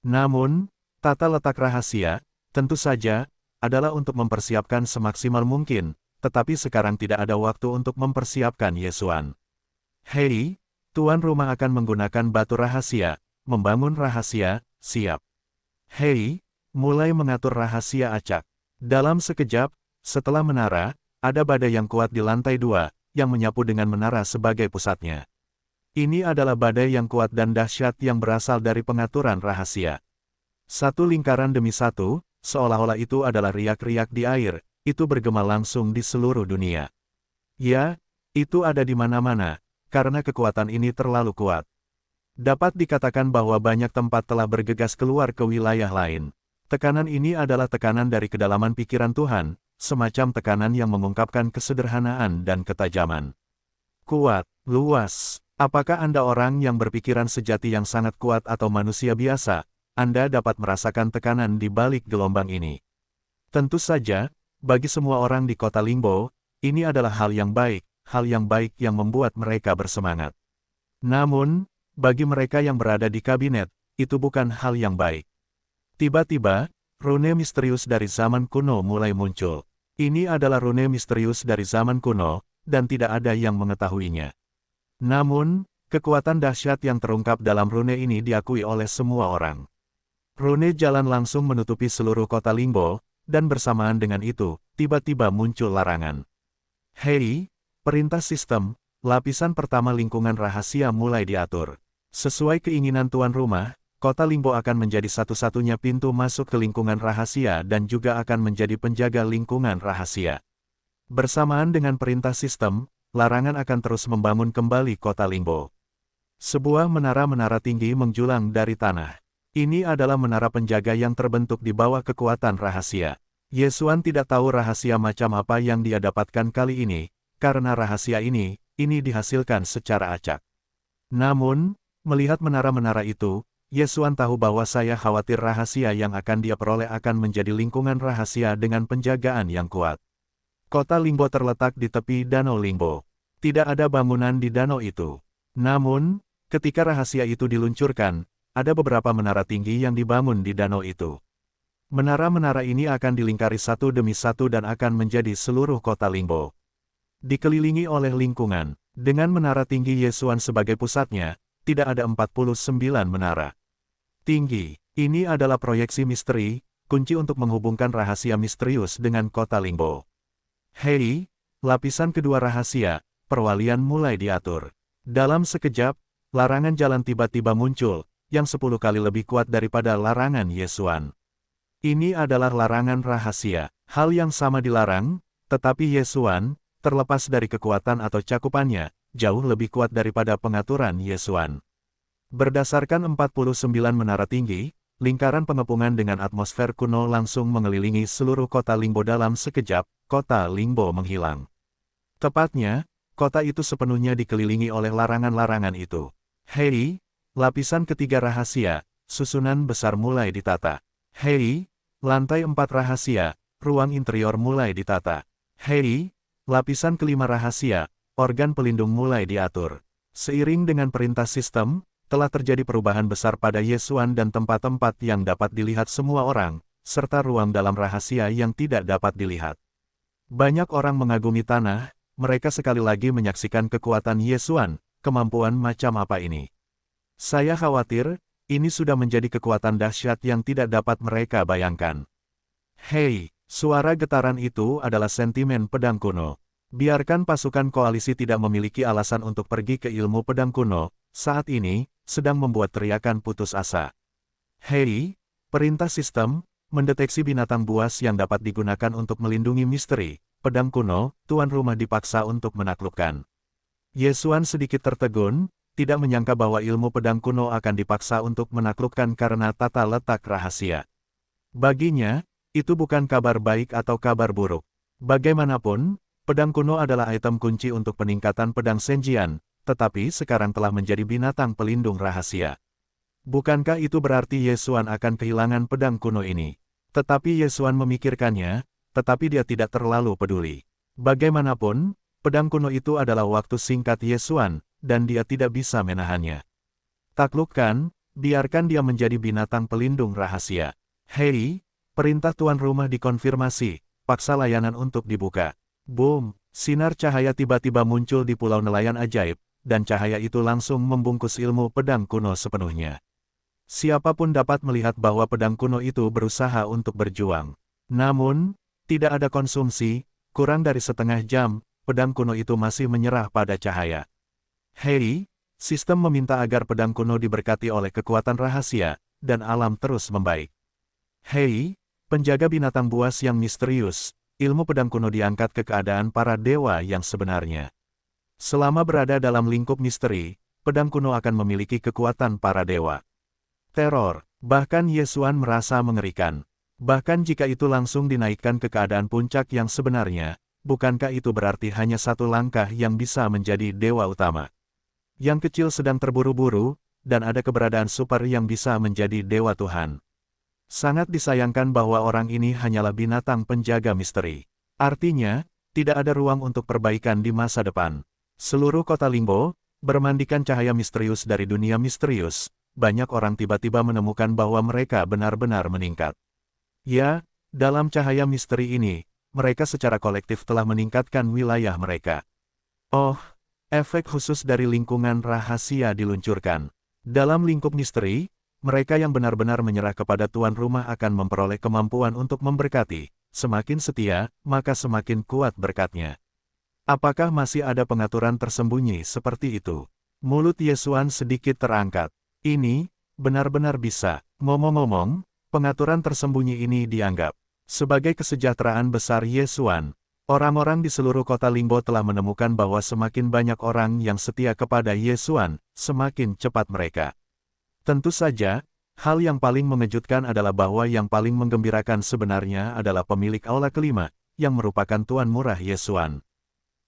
Namun, tata letak rahasia, tentu saja, adalah untuk mempersiapkan semaksimal mungkin, tetapi sekarang tidak ada waktu untuk mempersiapkan Yesuan. Hei, tuan rumah akan menggunakan batu rahasia, membangun rahasia, siap. Hei, mulai mengatur rahasia acak. Dalam sekejap, setelah menara, ada badai yang kuat di lantai 2, yang menyapu dengan menara sebagai pusatnya. Ini adalah badai yang kuat dan dahsyat yang berasal dari pengaturan rahasia. Satu lingkaran demi satu, seolah-olah itu adalah riak-riak di air, itu bergema langsung di seluruh dunia. Ya, itu ada di mana-mana, karena kekuatan ini terlalu kuat. Dapat dikatakan bahwa banyak tempat telah bergegas keluar ke wilayah lain. Tekanan ini adalah tekanan dari kedalaman pikiran Tuhan, semacam tekanan yang mengungkapkan kesederhanaan dan ketajaman. Kuat, luas. Apakah Anda orang yang berpikiran sejati yang sangat kuat atau manusia biasa? Anda dapat merasakan tekanan di balik gelombang ini. Tentu saja, bagi semua orang di kota Lingbo, ini adalah hal yang baik yang membuat mereka bersemangat. Namun, bagi mereka yang berada di kabinet, itu bukan hal yang baik. Tiba-tiba, rune misterius dari zaman kuno mulai muncul. Ini adalah rune misterius dari zaman kuno, dan tidak ada yang mengetahuinya. Namun, kekuatan dahsyat yang terungkap dalam rune ini diakui oleh semua orang. Rune jalan langsung menutupi seluruh kota Lingbo, dan bersamaan dengan itu, tiba-tiba muncul larangan. Hei, perintah sistem, lapisan pertama lingkungan rahasia mulai diatur. Sesuai keinginan tuan rumah, kota Lingbo akan menjadi satu-satunya pintu masuk ke lingkungan rahasia dan juga akan menjadi penjaga lingkungan rahasia. Bersamaan dengan perintah sistem, larangan akan terus membangun kembali kota Lingbo. Sebuah menara-menara tinggi menjulang dari tanah. Ini adalah menara penjaga yang terbentuk di bawah kekuatan rahasia. Yesuan tidak tahu rahasia macam apa yang dia dapatkan kali ini, karena rahasia ini dihasilkan secara acak. Namun, melihat menara-menara itu, Yesuan tahu bahwa saya khawatir rahasia yang akan dia peroleh akan menjadi lingkungan rahasia dengan penjagaan yang kuat. Kota Lingbo terletak di tepi Danau Lingbo. Tidak ada bangunan di danau itu. Namun, ketika rahasia itu diluncurkan, ada beberapa menara tinggi yang dibangun di danau itu. Menara-menara ini akan dilingkari satu demi satu dan akan menjadi seluruh kota Lingbo. Dikelilingi oleh lingkungan, dengan menara tinggi Yesuan sebagai pusatnya, tidak ada 49 menara tinggi. Ini adalah proyeksi misteri, kunci untuk menghubungkan rahasia misterius dengan kota Lingbo. Hei, lapisan kedua rahasia, perwalian mulai diatur. Dalam sekejap, larangan jalan tiba-tiba muncul, yang 10 kali lebih kuat daripada larangan Yesuan. Ini adalah larangan rahasia, hal yang sama dilarang, tetapi Yesuan, terlepas dari kekuatan atau cakupannya, jauh lebih kuat daripada pengaturan Yesuan. Berdasarkan 49 menara tinggi, lingkaran pengepungan dengan atmosfer kuno langsung mengelilingi seluruh kota Lingbo dalam sekejap, kota Lingbo menghilang. Tepatnya, kota itu sepenuhnya dikelilingi oleh larangan-larangan itu. Hei, lapisan ketiga rahasia, susunan besar mulai ditata. Hei, lantai 4 rahasia, ruang interior mulai ditata. Hei, lapisan kelima rahasia, organ pelindung mulai diatur. Seiring dengan perintah sistem, telah terjadi perubahan besar pada Yesuan dan tempat-tempat yang dapat dilihat semua orang, serta ruang dalam rahasia yang tidak dapat dilihat. Banyak orang mengagumi tanah, mereka sekali lagi menyaksikan kekuatan Yesuan, kemampuan macam apa ini. Saya khawatir, ini sudah menjadi kekuatan dahsyat yang tidak dapat mereka bayangkan. Hei, suara getaran itu adalah sentimen pedang kuno. Biarkan pasukan koalisi tidak memiliki alasan untuk pergi ke ilmu pedang kuno, saat ini, sedang membuat teriakan putus asa. Hei, perintah sistem, mendeteksi binatang buas yang dapat digunakan untuk melindungi misteri, pedang kuno, tuan rumah dipaksa untuk menaklukkan. Yesuan sedikit tertegun, tidak menyangka bahwa ilmu pedang kuno akan dipaksa untuk menaklukkan karena tata letak rahasia. Baginya, itu bukan kabar baik atau kabar buruk. Bagaimanapun, pedang kuno adalah item kunci untuk peningkatan pedang Senjian, tetapi sekarang telah menjadi binatang pelindung rahasia. Bukankah itu berarti Yesuan akan kehilangan pedang kuno ini? Tetapi Yesuan memikirkannya, tetapi dia tidak terlalu peduli. Bagaimanapun, pedang kuno itu adalah waktu singkat Yesuan, dan dia tidak bisa menahannya. Taklukkan, biarkan dia menjadi binatang pelindung rahasia. Hei, perintah tuan rumah dikonfirmasi, paksa layanan untuk dibuka. Boom, sinar cahaya tiba-tiba muncul di pulau nelayan ajaib, dan cahaya itu langsung membungkus ilmu pedang kuno sepenuhnya. Siapapun dapat melihat bahwa pedang kuno itu berusaha untuk berjuang. Namun, tidak ada konsumsi, kurang dari setengah jam, pedang kuno itu masih menyerah pada cahaya. Hei, sistem meminta agar pedang kuno diberkati oleh kekuatan rahasia, dan alam terus membaik. Hei, penjaga binatang buas yang misterius, ilmu pedang kuno diangkat ke keadaan para dewa yang sebenarnya. Selama berada dalam lingkup misteri, pedang kuno akan memiliki kekuatan para dewa. Teror, bahkan Yesuan merasa mengerikan. Bahkan jika itu langsung dinaikkan ke keadaan puncak yang sebenarnya, bukankah itu berarti hanya satu langkah yang bisa menjadi dewa utama? Yang kecil sedang terburu-buru, dan ada keberadaan super yang bisa menjadi dewa Tuhan. Sangat disayangkan bahwa orang ini hanyalah binatang penjaga misteri. Artinya, tidak ada ruang untuk perbaikan di masa depan. Seluruh kota Limbo, bermandikan cahaya misterius dari dunia misterius, banyak orang tiba-tiba menemukan bahwa mereka benar-benar meningkat. Ya, dalam cahaya misteri ini, mereka secara kolektif telah meningkatkan wilayah mereka. Oh, efek khusus dari lingkungan rahasia diluncurkan. Dalam lingkup misteri, mereka yang benar-benar menyerah kepada tuan rumah akan memperoleh kemampuan untuk memberkati. Semakin setia, maka semakin kuat berkatnya. Apakah masih ada pengaturan tersembunyi seperti itu? Mulut Yesuan sedikit terangkat. Ini, benar-benar bisa. Ngomong-ngomong, pengaturan tersembunyi ini dianggap sebagai kesejahteraan besar Yesuan. Orang-orang di seluruh kota Limbo telah menemukan bahwa semakin banyak orang yang setia kepada Yesuan, semakin cepat mereka. Tentu saja, hal yang paling mengejutkan adalah bahwa yang paling menggembirakan sebenarnya adalah pemilik aula kelima, yang merupakan tuan murah Yesuan.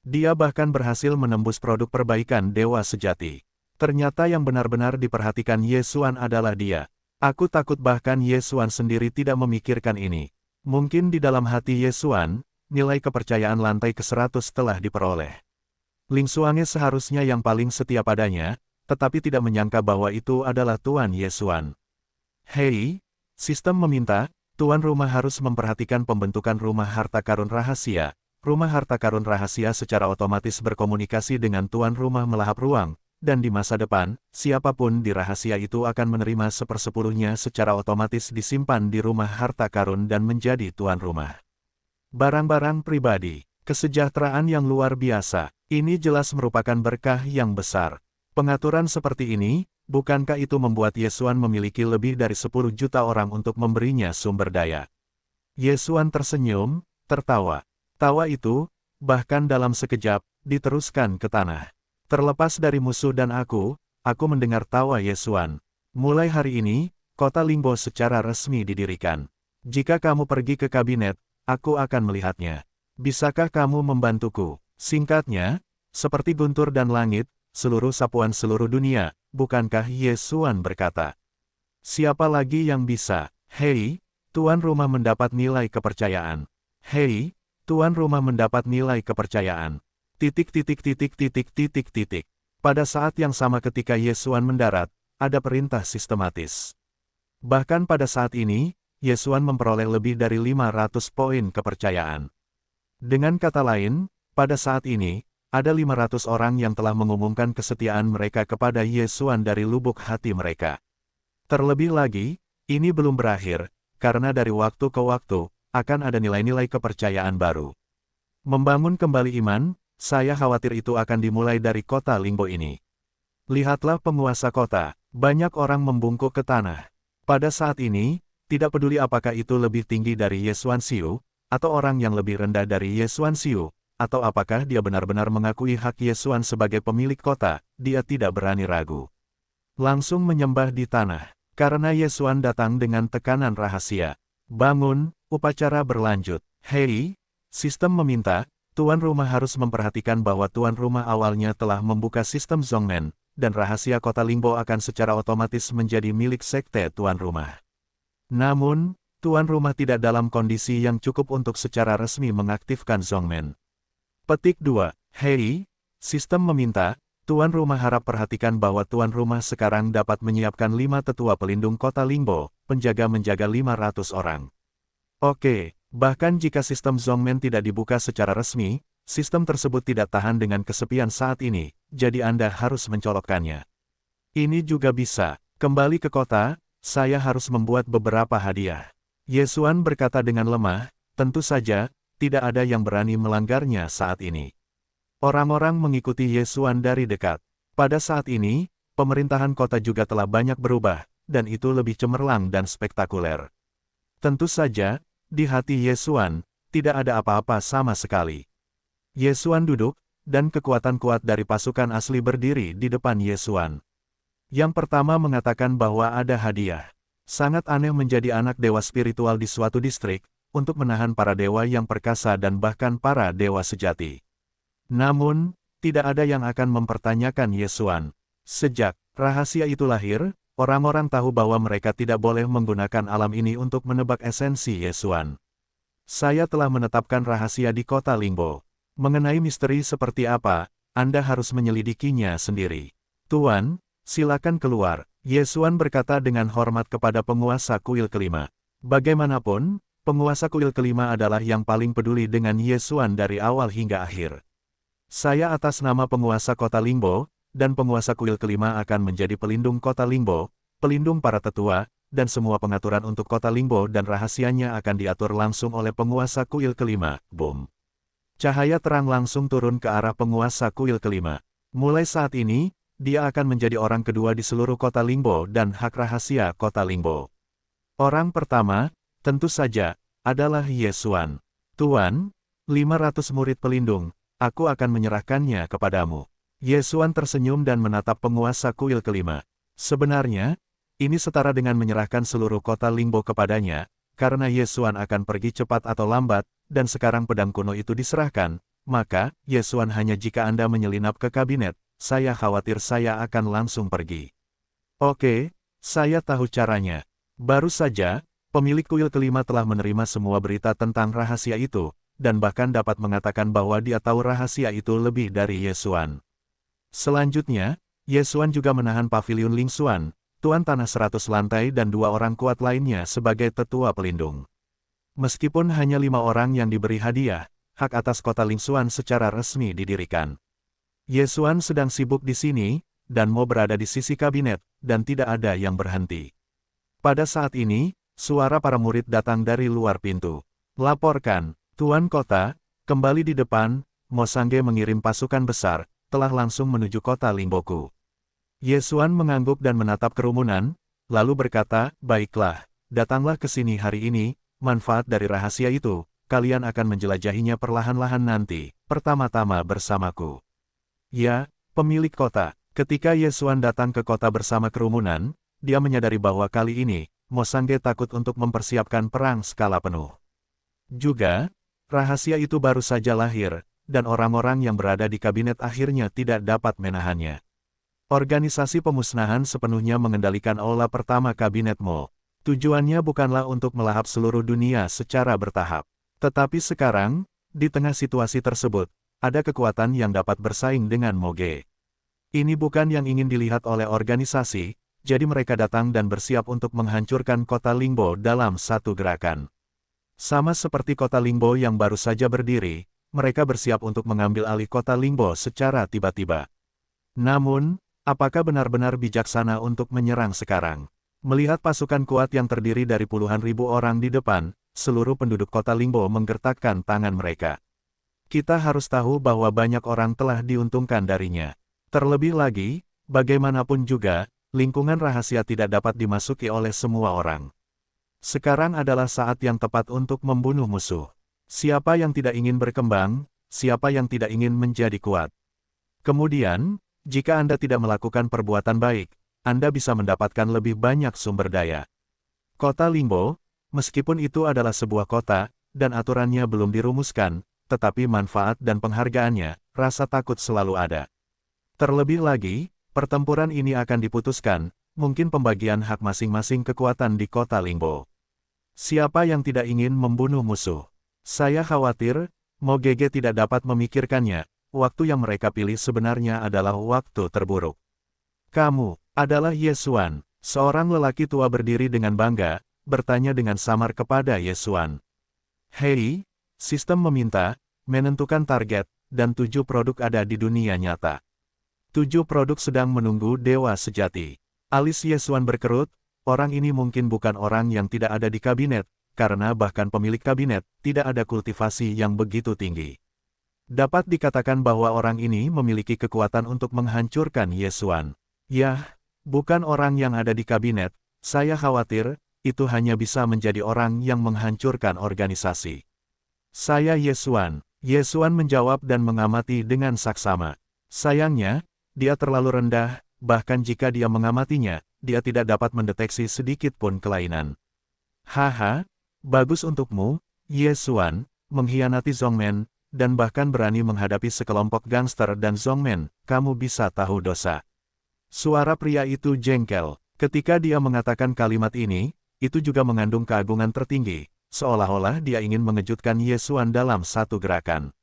Dia bahkan berhasil menembus produk perbaikan dewa sejati. Ternyata yang benar-benar diperhatikan Yesuan adalah dia. Aku takut bahkan Yesuan sendiri tidak memikirkan ini. Mungkin di dalam hati Yesuan, nilai kepercayaan lantai ke-100 telah diperoleh. Ling Xuange seharusnya yang paling setia padanya, tetapi tidak menyangka bahwa itu adalah Tuan Yesuan. Hei, sistem meminta, tuan rumah harus memperhatikan pembentukan rumah harta karun rahasia. Rumah harta karun rahasia secara otomatis berkomunikasi dengan tuan rumah melahap ruang, dan di masa depan, siapapun di rahasia itu akan menerima sepersepuluhnya secara otomatis disimpan di rumah harta karun dan menjadi tuan rumah. Barang-barang pribadi, kesejahteraan yang luar biasa, ini jelas merupakan berkah yang besar. Pengaturan seperti ini, bukankah itu membuat Yesuan memiliki lebih dari 10 juta orang untuk memberinya sumber daya? Yesuan tersenyum, tertawa. Tawa itu, bahkan dalam sekejap, diteruskan ke tanah. Terlepas dari musuh dan aku mendengar tawa Yesuan. Mulai hari ini, kota Limbo secara resmi didirikan. Jika kamu pergi ke kabinet, aku akan melihatnya. Bisakah kamu membantuku? Singkatnya, seperti guntur dan langit, seluruh sapuan seluruh dunia, bukankah Yesuan berkata. Siapa lagi yang bisa? Hei, tuan rumah mendapat nilai kepercayaan. Hei, tuan rumah mendapat nilai kepercayaan. Titik. Pada saat yang sama ketika Yesuan mendarat, ada perintah sistematis. Bahkan pada saat ini, Yesuan memperoleh lebih dari 500 poin kepercayaan. Dengan kata lain, pada saat ini, ada 500 orang yang telah mengumumkan kesetiaan mereka kepada Yesuan dari lubuk hati mereka. Terlebih lagi, ini belum berakhir, karena dari waktu ke waktu, akan ada nilai-nilai kepercayaan baru. Membangun kembali iman, saya khawatir itu akan dimulai dari kota Limbo ini. Lihatlah penguasa kota, banyak orang membungkuk ke tanah. Pada saat ini, tidak peduli apakah itu lebih tinggi dari Yesuan Xiu, atau orang yang lebih rendah dari Yesuan Xiu, atau apakah dia benar-benar mengakui hak Yesuan sebagai pemilik kota, dia tidak berani ragu. Langsung menyembah di tanah, karena Yesuan datang dengan tekanan rahasia. Bangun, upacara berlanjut. Hei, sistem meminta, tuan rumah harus memperhatikan bahwa tuan rumah awalnya telah membuka sistem Zongmen, dan rahasia kota Limbo akan secara otomatis menjadi milik sekte tuan rumah. Namun, tuan rumah tidak dalam kondisi yang cukup untuk secara resmi mengaktifkan Zongmen. Petik 2. Hei, sistem meminta, tuan rumah harap perhatikan bahwa tuan rumah sekarang dapat menyiapkan 5 tetua pelindung kota Lingbo, penjaga menjaga 500 orang. Oke, bahkan jika sistem Zongmen tidak dibuka secara resmi, sistem tersebut tidak tahan dengan kesepian saat ini, jadi Anda harus mencolokkannya. Ini juga bisa, kembali ke kota, saya harus membuat beberapa hadiah. Yesuan berkata dengan lemah, tentu saja, tidak ada yang berani melanggarnya saat ini. Orang-orang mengikuti Yesuan dari dekat. Pada saat ini, pemerintahan kota juga telah banyak berubah, dan itu lebih cemerlang dan spektakuler. Tentu saja, di hati Yesuan, tidak ada apa-apa sama sekali. Yesuan duduk, dan kekuatan kuat dari pasukan asli berdiri di depan Yesuan. Yang pertama mengatakan bahwa ada hadiah. Sangat aneh menjadi anak dewa spiritual di suatu distrik, untuk menahan para dewa yang perkasa dan bahkan para dewa sejati. Namun, tidak ada yang akan mempertanyakan Yesuan. Sejak rahasia itu lahir, orang-orang tahu bahwa mereka tidak boleh menggunakan alam ini untuk menebak esensi Yesuan. Saya telah menetapkan rahasia di kota Lingbo. Mengenai misteri seperti apa, Anda harus menyelidikinya sendiri. Tuan, silakan keluar, Yesuan berkata dengan hormat kepada penguasa kuil kelima. Bagaimanapun, penguasa kuil kelima adalah yang paling peduli dengan Yesuan dari awal hingga akhir. Saya atas nama penguasa kota Lingbo, dan penguasa kuil kelima akan menjadi pelindung kota Lingbo, pelindung para tetua, dan semua pengaturan untuk kota Lingbo dan rahasianya akan diatur langsung oleh penguasa kuil kelima. Boom. Cahaya terang langsung turun ke arah penguasa kuil kelima. Mulai saat ini, dia akan menjadi orang kedua di seluruh kota Lingbo dan hak rahasia kota Lingbo. Orang pertama, tentu saja, adalah Yesuan. Tuan, 500 murid pelindung, aku akan menyerahkannya kepadamu. Yesuan tersenyum dan menatap penguasa kuil kelima. Sebenarnya, ini setara dengan menyerahkan seluruh kota Lingbo kepadanya, karena Yesuan akan pergi cepat atau lambat, dan sekarang pedang kuno itu diserahkan, maka, Yesuan hanya jika Anda menyelinap ke kabinet, saya khawatir saya akan langsung pergi. Oke, saya tahu caranya. Baru saja, pemilik kuil kelima telah menerima semua berita tentang rahasia itu, dan bahkan dapat mengatakan bahwa dia tahu rahasia itu lebih dari Yesuan. Selanjutnya, Yesuan juga menahan pavilion Lingsuan, tuan tanah 100 lantai dan 2 orang kuat lainnya sebagai tetua pelindung. Meskipun hanya 5 orang yang diberi hadiah, hak atas kota Lingsuan secara resmi didirikan. Yesuan sedang sibuk di sini, dan mau berada di sisi kabinet, dan tidak ada yang berhenti. Pada saat ini, suara para murid datang dari luar pintu. Laporkan. Tuan kota, kembali di depan, Mo Sangge mengirim pasukan besar, telah langsung menuju kota Lingboku. Yesuan mengangguk dan menatap kerumunan, lalu berkata, baiklah, datanglah ke sini hari ini, manfaat dari rahasia itu, kalian akan menjelajahinya perlahan-lahan nanti, pertama-tama bersamaku. Ya, pemilik kota, ketika Yesuan datang ke kota bersama kerumunan, dia menyadari bahwa kali ini, Mo Sangge takut untuk mempersiapkan perang skala penuh. Juga, rahasia itu baru saja lahir, dan orang-orang yang berada di kabinet akhirnya tidak dapat menahannya. Organisasi pemusnahan sepenuhnya mengendalikan aula pertama kabinet Mo. Tujuannya bukanlah untuk melahap seluruh dunia secara bertahap. Tetapi sekarang, di tengah situasi tersebut, ada kekuatan yang dapat bersaing dengan Moge. Ini bukan yang ingin dilihat oleh organisasi, jadi mereka datang dan bersiap untuk menghancurkan kota Lingbo dalam satu gerakan. Sama seperti kota Lingbo yang baru saja berdiri, mereka bersiap untuk mengambil alih kota Lingbo secara tiba-tiba. Namun, apakah benar-benar bijaksana untuk menyerang sekarang? Melihat pasukan kuat yang terdiri dari puluhan ribu orang di depan, seluruh penduduk kota Lingbo menggertakkan tangan mereka. Kita harus tahu bahwa banyak orang telah diuntungkan darinya. Terlebih lagi, bagaimanapun juga, lingkungan rahasia tidak dapat dimasuki oleh semua orang. Sekarang adalah saat yang tepat untuk membunuh musuh. Siapa yang tidak ingin berkembang, siapa yang tidak ingin menjadi kuat. Kemudian, jika Anda tidak melakukan perbuatan baik, Anda bisa mendapatkan lebih banyak sumber daya. Kota Lingbo, meskipun itu adalah sebuah kota, dan aturannya belum dirumuskan, tetapi manfaat dan penghargaannya, rasa takut selalu ada. Terlebih lagi, pertempuran ini akan diputuskan, mungkin pembagian hak masing-masing kekuatan di kota Lingbo. Siapa yang tidak ingin membunuh musuh? Saya khawatir, Mo Gege tidak dapat memikirkannya, waktu yang mereka pilih sebenarnya adalah waktu terburuk. Kamu adalah Ye Xuan, seorang lelaki tua berdiri dengan bangga, bertanya dengan samar kepada Ye Xuan. Hei, sistem meminta, menentukan target, dan 7 produk ada di dunia nyata. 7 produk sedang menunggu dewa sejati. Alis Ye Xuan berkerut, orang ini mungkin bukan orang yang tidak ada di kabinet, karena bahkan pemilik kabinet tidak ada kultivasi yang begitu tinggi. Dapat dikatakan bahwa orang ini memiliki kekuatan untuk menghancurkan Ye Xuan. Yah, bukan orang yang ada di kabinet, saya khawatir, itu hanya bisa menjadi orang yang menghancurkan organisasi. Saya Ye Xuan. Ye Xuan menjawab dan mengamati dengan saksama. Sayangnya, dia terlalu rendah, bahkan jika dia mengamatinya, dia tidak dapat mendeteksi sedikit pun kelainan. Haha, bagus untukmu, Ye Xuan, mengkhianati Zhongmen, dan bahkan berani menghadapi sekelompok gangster dan Zhongmen, kamu bisa tahu dosa. Suara pria itu jengkel. Ketika dia mengatakan kalimat ini, itu juga mengandung keagungan tertinggi, seolah-olah dia ingin mengejutkan Ye Xuan dalam satu gerakan.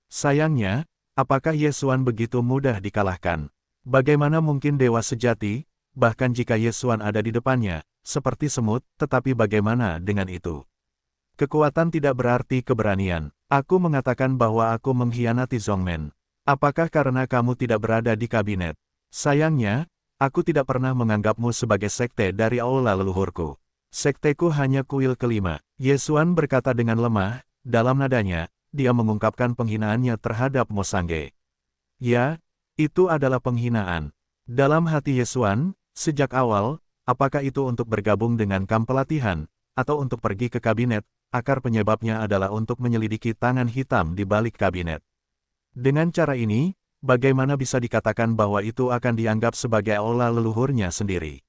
Sayangnya, apakah Ye Xuan begitu mudah dikalahkan? Bagaimana mungkin dewa sejati, bahkan jika Ye Xuan ada di depannya, seperti semut, tetapi bagaimana dengan itu? Kekuatan tidak berarti keberanian. Aku mengatakan bahwa aku mengkhianati Zhongmen. Apakah karena kamu tidak berada di kabinet? Sayangnya, aku tidak pernah menganggapmu sebagai sekte dari aula leluhurku. Sekteku hanya kuil kelima. Ye Xuan berkata dengan lemah, dalam nadanya, dia mengungkapkan penghinaannya terhadap Mo Sangge. Ya, itu adalah penghinaan. Dalam hati Ye Xuan, sejak awal, apakah itu untuk bergabung dengan kamp pelatihan, atau untuk pergi ke kabinet, akar penyebabnya adalah untuk menyelidiki tangan hitam di balik kabinet. Dengan cara ini, bagaimana bisa dikatakan bahwa itu akan dianggap sebagai aula leluhurnya sendiri?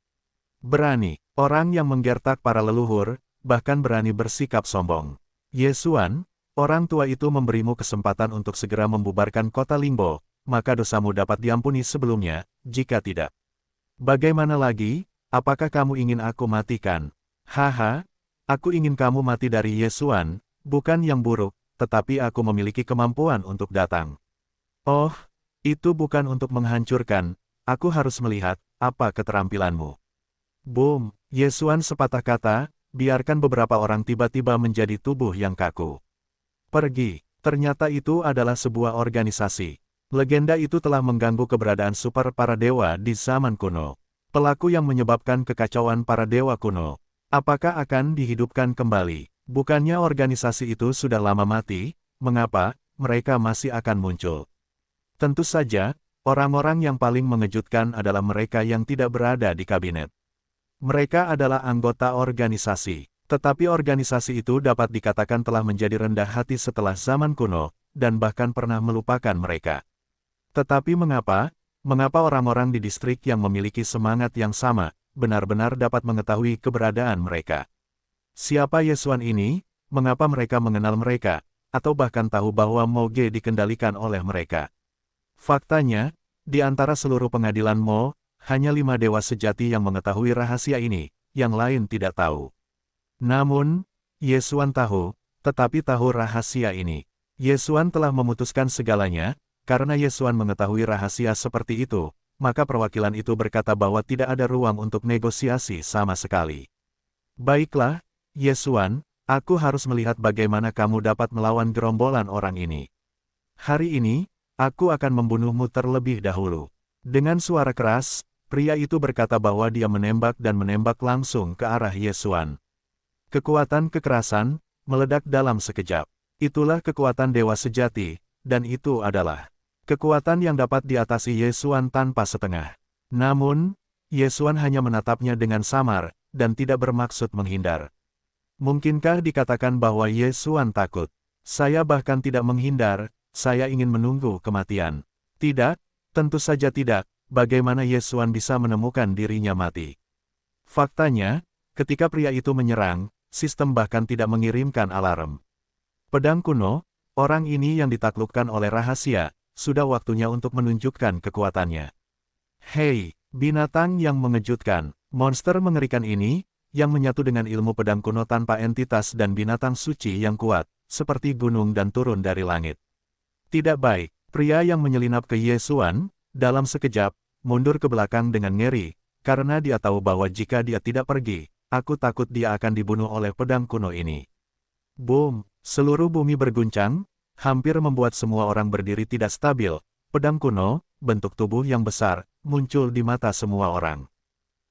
Berani, orang yang menggertak para leluhur, bahkan berani bersikap sombong. Ye Xuan, orang tua itu memberimu kesempatan untuk segera membubarkan kota Lingbo, maka dosamu dapat diampuni sebelumnya, jika tidak. Bagaimana lagi, apakah kamu ingin aku matikan? Haha, aku ingin kamu mati dari Ye Xuan, bukan yang buruk, tetapi aku memiliki kemampuan untuk datang. Oh, itu bukan untuk menghancurkan, aku harus melihat, apa keterampilanmu. Boom, Ye Xuan sepatah kata, biarkan beberapa orang tiba-tiba menjadi tubuh yang kaku. Pergi, ternyata itu adalah sebuah organisasi. Legenda itu telah mengganggu keberadaan super para dewa di zaman kuno. Pelaku yang menyebabkan kekacauan para dewa kuno. Apakah akan dihidupkan kembali? Bukannya organisasi itu sudah lama mati, mengapa mereka masih akan muncul? Tentu saja, orang-orang yang paling mengejutkan adalah mereka yang tidak berada di kabinet. Mereka adalah anggota organisasi, tetapi organisasi itu dapat dikatakan telah menjadi rendah hati setelah zaman kuno, dan bahkan pernah melupakan mereka. Tetapi mengapa orang-orang di distrik yang memiliki semangat yang sama, benar-benar dapat mengetahui keberadaan mereka? Siapa Ye Xuan ini? Mengapa mereka mengenal mereka, atau bahkan tahu bahwa Mo Ge dikendalikan oleh mereka? Faktanya, di antara seluruh pengadilan Mo, hanya 5 dewa sejati yang mengetahui rahasia ini, yang lain tidak tahu. Namun, Ye Xuan tahu, tetapi tahu rahasia ini. Ye Xuan telah memutuskan segalanya, karena Ye Xuan mengetahui rahasia seperti itu, maka perwakilan itu berkata bahwa tidak ada ruang untuk negosiasi sama sekali. Baiklah, Ye Xuan, aku harus melihat bagaimana kamu dapat melawan gerombolan orang ini. Hari ini, aku akan membunuhmu terlebih dahulu. Dengan suara keras, pria itu berkata bahwa dia menembak dan menembak langsung ke arah Ye Xuan. Kekuatan kekerasan, meledak dalam sekejap. Itulah kekuatan dewa sejati, dan itu adalah kekuatan yang dapat diatasi Ye Xuan tanpa setengah. Namun, Ye Xuan hanya menatapnya dengan samar, dan tidak bermaksud menghindar. Mungkinkah dikatakan bahwa Ye Xuan takut? Saya bahkan tidak menghindar, saya ingin menunggu kematian. Tidak, tentu saja tidak, bagaimana Ye Xuan bisa menemukan dirinya mati? Faktanya, ketika pria itu menyerang, sistem bahkan tidak mengirimkan alarm. Pedang kuno, orang ini yang ditaklukkan oleh rahasia, sudah waktunya untuk menunjukkan kekuatannya. Hei, binatang yang mengejutkan, monster mengerikan ini, yang menyatu dengan ilmu pedang kuno tanpa entitas dan binatang suci yang kuat, seperti gunung dan turun dari langit. Tidak baik, pria yang menyelinap ke Ye Xuan, dalam sekejap, mundur ke belakang dengan ngeri, karena dia tahu bahwa jika dia tidak pergi, aku takut dia akan dibunuh oleh pedang kuno ini. Boom! Seluruh bumi berguncang, hampir membuat semua orang berdiri tidak stabil. Pedang kuno, bentuk tubuh yang besar, muncul di mata semua orang.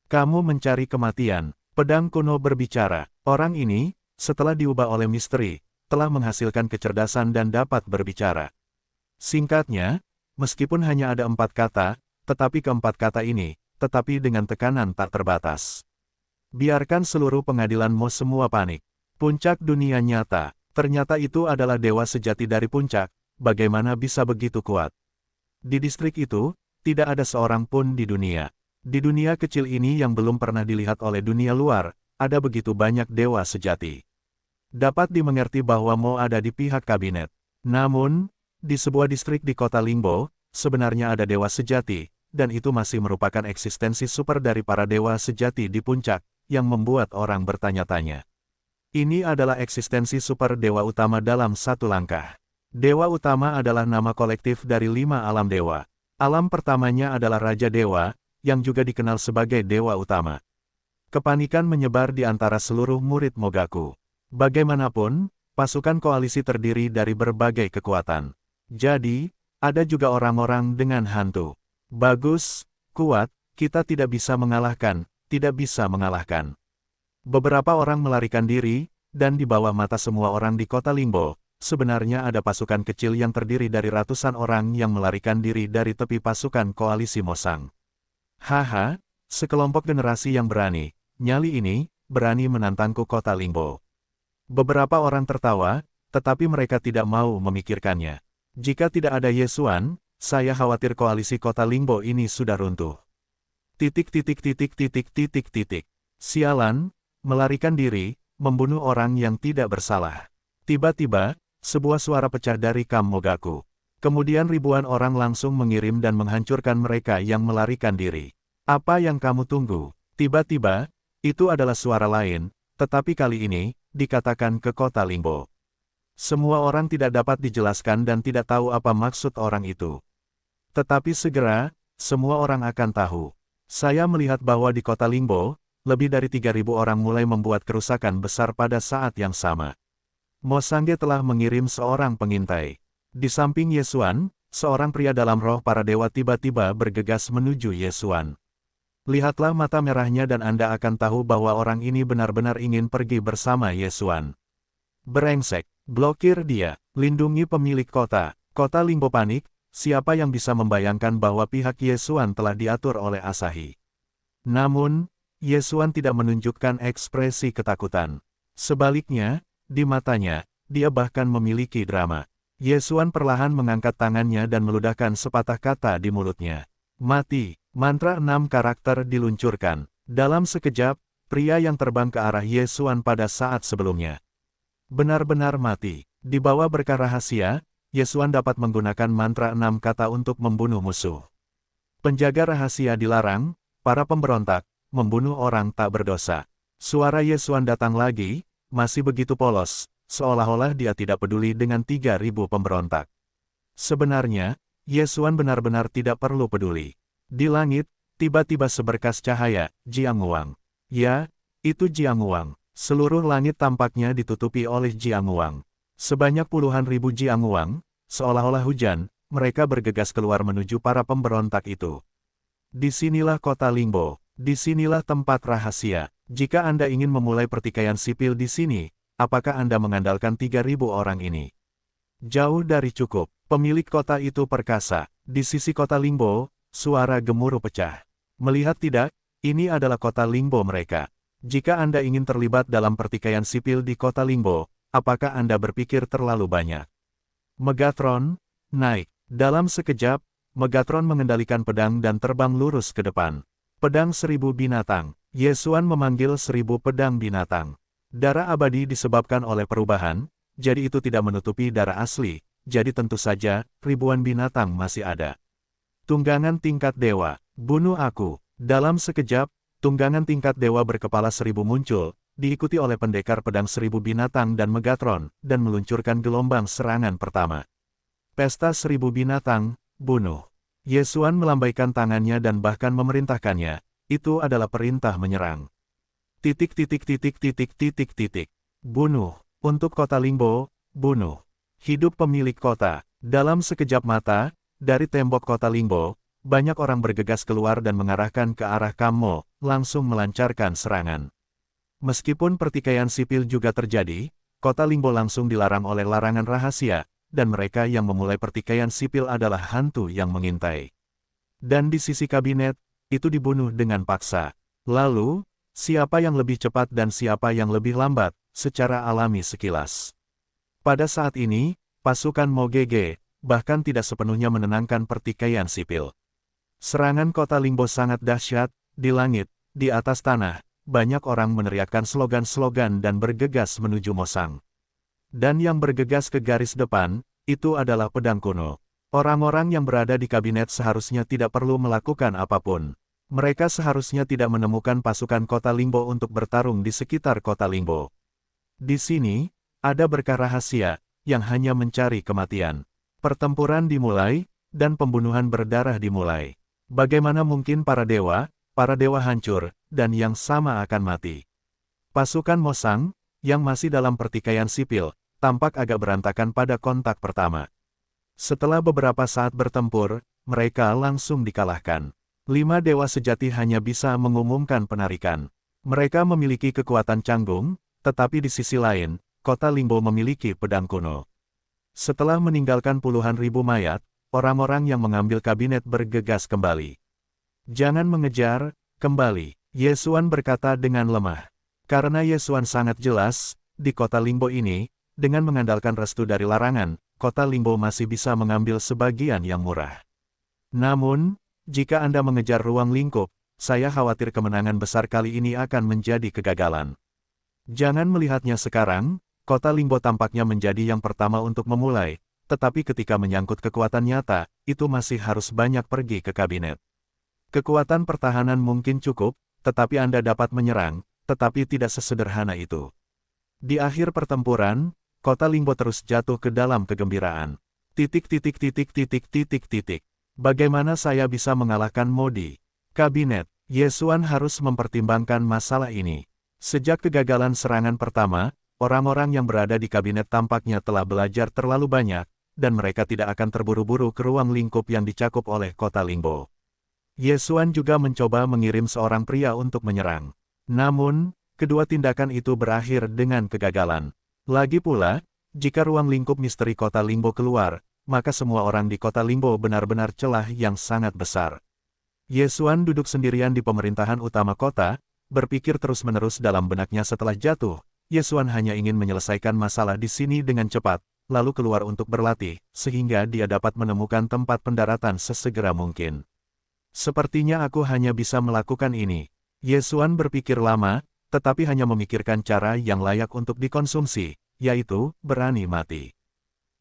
Kamu mencari kematian. Pedang kuno berbicara. Orang ini, setelah diubah oleh misteri, telah menghasilkan kecerdasan dan dapat berbicara. Singkatnya, meskipun hanya ada 4 kata, tetapi keempat kata ini, tetapi dengan tekanan tak terbatas. Biarkan seluruh pengadilan Mo semua panik. Puncak dunia nyata. Ternyata itu adalah dewa sejati dari puncak, bagaimana bisa begitu kuat? Di distrik itu, tidak ada seorang pun di dunia. Di dunia kecil ini yang belum pernah dilihat oleh dunia luar, ada begitu banyak dewa sejati. Dapat dimengerti bahwa Mo ada di pihak kabinet. Namun, di sebuah distrik di kota Lingbo, sebenarnya ada dewa sejati, dan itu masih merupakan eksistensi super dari para dewa sejati di puncak, yang membuat orang bertanya-tanya. Ini adalah eksistensi super dewa utama dalam satu langkah. Dewa utama adalah nama kolektif dari 5 alam dewa. Alam pertamanya adalah Raja Dewa, yang juga dikenal sebagai dewa utama. Kepanikan menyebar di antara seluruh murid Mogaku. Bagaimanapun, pasukan koalisi terdiri dari berbagai kekuatan. Jadi, ada juga orang-orang dengan hantu. Bagus, kuat, kita tidak bisa mengalahkan, tidak bisa mengalahkan. Beberapa orang melarikan diri, dan di bawah mata semua orang di kota Lingbo, sebenarnya ada pasukan kecil yang terdiri dari ratusan orang yang melarikan diri dari tepi pasukan koalisi Mosang. Haha, sekelompok generasi yang berani, nyali ini, berani menantangku kota Lingbo. Beberapa orang tertawa, tetapi mereka tidak mau memikirkannya. Jika tidak ada Ye Xuan, saya khawatir koalisi kota Lingbo ini sudah runtuh. Sialan, melarikan diri, membunuh orang yang tidak bersalah. Tiba-tiba, sebuah suara pecah dari Kam Mogaku. Kemudian ribuan orang langsung mengirim dan menghancurkan mereka yang melarikan diri. Apa yang kamu tunggu? Tiba-tiba, itu adalah suara lain, tetapi kali ini, dikatakan ke kota Lingbo. Semua orang tidak dapat dijelaskan dan tidak tahu apa maksud orang itu. Tetapi segera, semua orang akan tahu. Saya melihat bahwa di kota Lingbo, lebih dari 3.000 orang mulai membuat kerusakan besar pada saat yang sama. Mo Sangge telah mengirim seorang pengintai. Di samping Ye Xuan, seorang pria dalam roh para dewa tiba-tiba bergegas menuju Ye Xuan. Lihatlah mata merahnya dan Anda akan tahu bahwa orang ini benar-benar ingin pergi bersama Ye Xuan. Brengsek, blokir dia, lindungi pemilik kota. Kota Lingbo panik, siapa yang bisa membayangkan bahwa pihak Ye Xuan telah diatur oleh Asahi. Namun, Ye Xuan tidak menunjukkan ekspresi ketakutan. Sebaliknya, di matanya, dia bahkan memiliki drama. Ye Xuan perlahan mengangkat tangannya dan meludahkan sepatah kata di mulutnya. Mati, mantra 6 karakter diluncurkan. Dalam sekejap, pria yang terbang ke arah Ye Xuan pada saat sebelumnya. Benar-benar mati. Di bawah berkah rahasia, Ye Xuan dapat menggunakan mantra 6 kata untuk membunuh musuh. Penjaga rahasia dilarang, para pemberontak, membunuh orang tak berdosa. Suara Ye Xuan datang lagi, masih begitu polos, seolah-olah dia tidak peduli dengan 3.000 pemberontak. Sebenarnya, Ye Xuan benar-benar tidak perlu peduli. Di langit, tiba-tiba seberkas cahaya, Jiang Wang. Ya, itu Jiang Wang. Seluruh langit tampaknya ditutupi oleh Jiang Wang. Sebanyak puluhan ribu Jiang Wang, seolah-olah hujan, mereka bergegas keluar menuju para pemberontak itu. Disinilah kota Lingbo. Disinilah tempat rahasia. Jika Anda ingin memulai pertikaian sipil di sini, apakah Anda mengandalkan 3.000 orang ini? Jauh dari cukup. Pemilik kota itu perkasa. Di sisi kota Lingbo, suara gemuruh pecah. Melihat tidak, ini adalah kota Lingbo mereka. Jika Anda ingin terlibat dalam pertikaian sipil di kota Lingbo, apakah Anda berpikir terlalu banyak? Megatron, naik. Dalam sekejap, Megatron mengendalikan pedang dan terbang lurus ke depan. Pedang 1000 binatang. Ye Xuan memanggil 1000 pedang binatang. Darah abadi disebabkan oleh perubahan, jadi itu tidak menutupi darah asli, jadi tentu saja, ribuan binatang masih ada. Tunggangan tingkat dewa, bunuh aku. Dalam sekejap, tunggangan tingkat dewa berkepala 1000 muncul, diikuti oleh pendekar pedang 1000 binatang dan Megatron, dan meluncurkan gelombang serangan pertama. Pesta 1000 binatang, bunuh. Yesuan melambaikan tangannya dan bahkan memerintahkannya, itu adalah perintah menyerang. Bunuh. Untuk kota Lingbo, bunuh. Hidup pemilik kota. Dalam sekejap mata, dari tembok kota Lingbo, banyak orang bergegas keluar dan mengarahkan ke arah Kammo, langsung melancarkan serangan. Meskipun pertikaian sipil juga terjadi, kota Lingbo langsung dilarang oleh larangan rahasia, dan mereka yang memulai pertikaian sipil adalah hantu yang mengintai. Dan di sisi kabinet, itu dibunuh dengan paksa. Lalu, siapa yang lebih cepat dan siapa yang lebih lambat, secara alami sekilas. Pada saat ini, pasukan Mogege, bahkan tidak sepenuhnya menenangkan pertikaian sipil. Serangan kota Lingbo sangat dahsyat, di langit, di atas tanah, banyak orang meneriakkan slogan-slogan dan bergegas menuju Mosang. Dan yang bergegas ke garis depan, itu adalah pedang kuno. Orang-orang yang berada di kabinet seharusnya tidak perlu melakukan apapun. Mereka seharusnya tidak menemukan pasukan kota Lingbo untuk bertarung di sekitar kota Lingbo. Di sini, ada berkah rahasia, yang hanya mencari kematian. Pertempuran dimulai, dan pembunuhan berdarah dimulai. Bagaimana mungkin para dewa hancur, dan yang sama akan mati. Pasukan Mosang, yang masih dalam pertikaian sipil, tampak agak berantakan pada kontak pertama. Setelah beberapa saat bertempur, mereka langsung dikalahkan. 5 dewa sejati hanya bisa mengumumkan penarikan. Mereka memiliki kekuatan canggung, tetapi di sisi lain, kota Lingbo memiliki pedang kuno. Setelah meninggalkan puluhan ribu mayat, orang-orang yang mengambil kabinet bergegas kembali. Jangan mengejar, kembali, Yesuan berkata dengan lemah. Karena Yesuan sangat jelas, di kota Lingbo ini, dengan mengandalkan restu dari larangan, kota Lingbo masih bisa mengambil sebagian yang murah. Namun, jika Anda mengejar ruang lingkup, saya khawatir kemenangan besar kali ini akan menjadi kegagalan. Jangan melihatnya sekarang, kota Lingbo tampaknya menjadi yang pertama untuk memulai, tetapi ketika menyangkut kekuatan nyata, itu masih harus banyak pergi ke kabinet. Kekuatan pertahanan mungkin cukup, tetapi Anda dapat menyerang, tetapi tidak sesederhana itu. Di akhir pertempuran, kota Lingbo terus jatuh ke dalam kegembiraan. Bagaimana saya bisa mengalahkan Modi? Kabinet, Yesuan harus mempertimbangkan masalah ini. Sejak kegagalan serangan pertama, orang-orang yang berada di kabinet tampaknya telah belajar terlalu banyak, dan mereka tidak akan terburu-buru ke ruang lingkup yang dicakup oleh kota Lingbo. Yesuan juga mencoba mengirim seorang pria untuk menyerang. Namun, kedua tindakan itu berakhir dengan kegagalan. Lagi pula, jika ruang lingkup misteri kota Lingbo keluar, maka semua orang di kota Lingbo benar-benar celah yang sangat besar. Yesuan duduk sendirian di pemerintahan utama kota, berpikir terus-menerus dalam benaknya setelah jatuh. Yesuan hanya ingin menyelesaikan masalah di sini dengan cepat, lalu keluar untuk berlatih, sehingga dia dapat menemukan tempat pendaratan sesegera mungkin. Sepertinya aku hanya bisa melakukan ini. Yesuan berpikir lama, tetapi hanya memikirkan cara yang layak untuk dikonsumsi, yaitu, berani mati.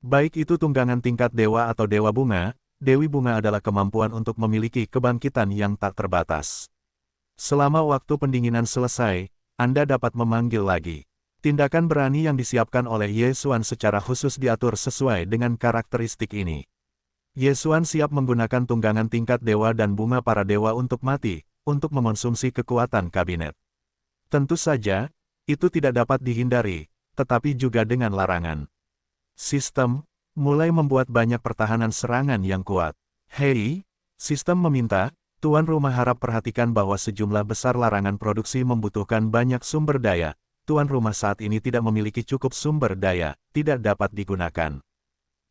Baik itu tunggangan tingkat dewa atau dewa bunga, Dewi Bunga adalah kemampuan untuk memiliki kebangkitan yang tak terbatas. Selama waktu pendinginan selesai, Anda dapat memanggil lagi. Tindakan berani yang disiapkan oleh Yesuan secara khusus diatur sesuai dengan karakteristik ini. Yesuan siap menggunakan tunggangan tingkat dewa dan bunga para dewa untuk mati, untuk mengonsumsi kekuatan kabinet. Tentu saja, itu tidak dapat dihindari, tetapi juga dengan larangan. Sistem, mulai membuat banyak pertahanan serangan yang kuat. Hei, sistem meminta, tuan rumah harap perhatikan bahwa sejumlah besar larangan produksi membutuhkan banyak sumber daya. Tuan rumah saat ini tidak memiliki cukup sumber daya, tidak dapat digunakan.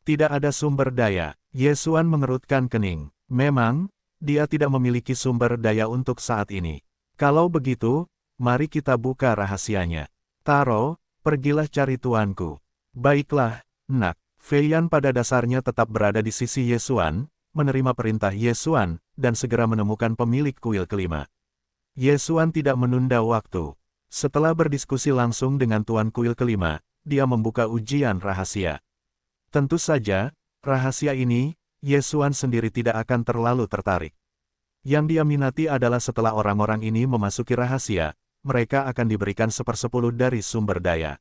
Tidak ada sumber daya. Yesuan mengerutkan kening. Memang, dia tidak memiliki sumber daya untuk saat ini. Kalau begitu, mari kita buka rahasianya. Taro, pergilah cari tuanku. Baiklah, nak. Feiyan pada dasarnya tetap berada di sisi Yesuan, menerima perintah Yesuan, dan segera menemukan pemilik kuil kelima. Yesuan tidak menunda waktu. Setelah berdiskusi langsung dengan tuan kuil kelima, dia membuka ujian rahasia. Tentu saja, rahasia ini, Yesuan sendiri tidak akan terlalu tertarik. Yang dia minati adalah setelah orang-orang ini memasuki rahasia, mereka akan diberikan 1/10 dari sumber daya.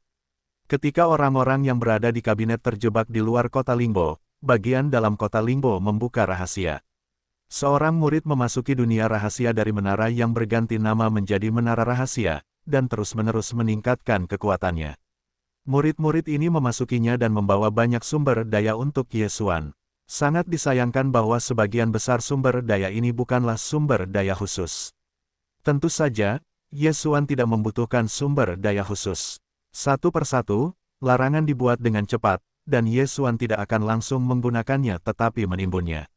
Ketika orang-orang yang berada di kabinet terjebak di luar kota Lingbo, bagian dalam kota Lingbo membuka rahasia. Seorang murid memasuki dunia rahasia dari menara yang berganti nama menjadi menara rahasia, dan terus-menerus meningkatkan kekuatannya. Murid-murid ini memasukinya dan membawa banyak sumber daya untuk Ye Xuan. Sangat disayangkan bahwa sebagian besar sumber daya ini bukanlah sumber daya khusus. Tentu saja, Ye Xuan tidak membutuhkan sumber daya khusus. Satu persatu, larangan dibuat dengan cepat, dan Ye Xuan tidak akan langsung menggunakannya tetapi menimbunnya.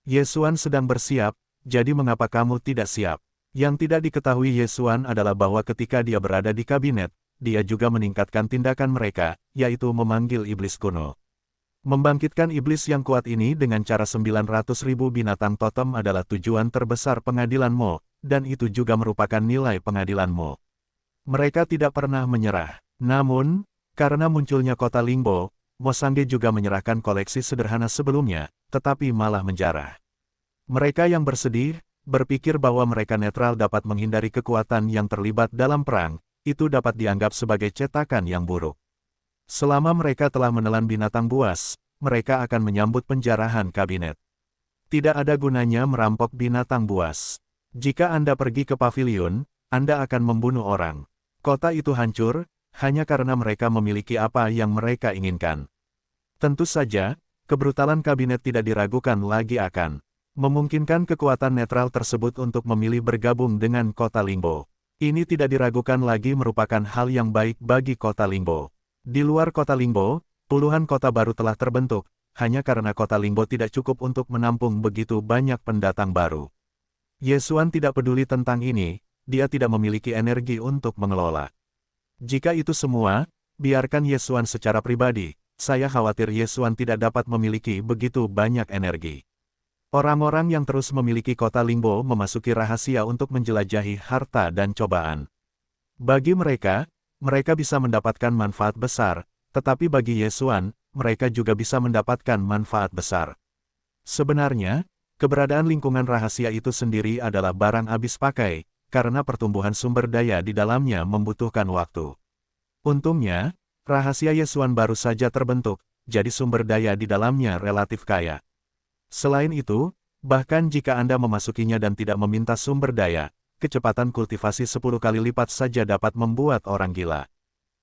Ye Xuan sedang bersiap, jadi mengapa kamu tidak siap? Yang tidak diketahui Ye Xuan adalah bahwa ketika dia berada di kabinet, dia juga meningkatkan tindakan mereka, yaitu memanggil iblis kuno. Membangkitkan iblis yang kuat ini dengan cara 900.000 binatang totem adalah tujuan terbesar pengadilan Mo, dan itu juga merupakan nilai pengadilan Mo. Mereka tidak pernah menyerah. Namun, karena munculnya kota Lingbo, Mo Sangge juga menyerahkan koleksi sederhana sebelumnya, tetapi malah menjarah. Mereka yang bersedih, berpikir bahwa mereka netral dapat menghindari kekuatan yang terlibat dalam perang, itu dapat dianggap sebagai cetakan yang buruk. Selama mereka telah menelan binatang buas, mereka akan menyambut penjarahan kabinet. Tidak ada gunanya merampok binatang buas. Jika Anda pergi ke pavilion, Anda akan membunuh orang. Kota itu hancur, hanya karena mereka memiliki apa yang mereka inginkan. Tentu saja, kebrutalan kabinet tidak diragukan lagi akan memungkinkan kekuatan netral tersebut untuk memilih bergabung dengan kota Lingbo. Ini tidak diragukan lagi merupakan hal yang baik bagi kota Lingbo. Di luar kota Lingbo, puluhan kota baru telah terbentuk, hanya karena kota Lingbo tidak cukup untuk menampung begitu banyak pendatang baru. Ye Xuan tidak peduli tentang ini, dia tidak memiliki energi untuk mengelola. Jika itu semua, biarkan Ye Xuan secara pribadi, saya khawatir Ye Xuan tidak dapat memiliki begitu banyak energi. Orang-orang yang terus memiliki kota Lingbo memasuki rahasia untuk menjelajahi harta dan cobaan. Bagi mereka bisa mendapatkan manfaat besar, tetapi bagi Ye Xuan, mereka juga bisa mendapatkan manfaat besar. Sebenarnya, keberadaan lingkungan rahasia itu sendiri adalah barang habis pakai, karena pertumbuhan sumber daya di dalamnya membutuhkan waktu. Untungnya, rahasia Ye Xuan baru saja terbentuk, jadi sumber daya di dalamnya relatif kaya. Selain itu, bahkan jika Anda memasukinya dan tidak meminta sumber daya, kecepatan kultivasi 10 kali lipat saja dapat membuat orang gila.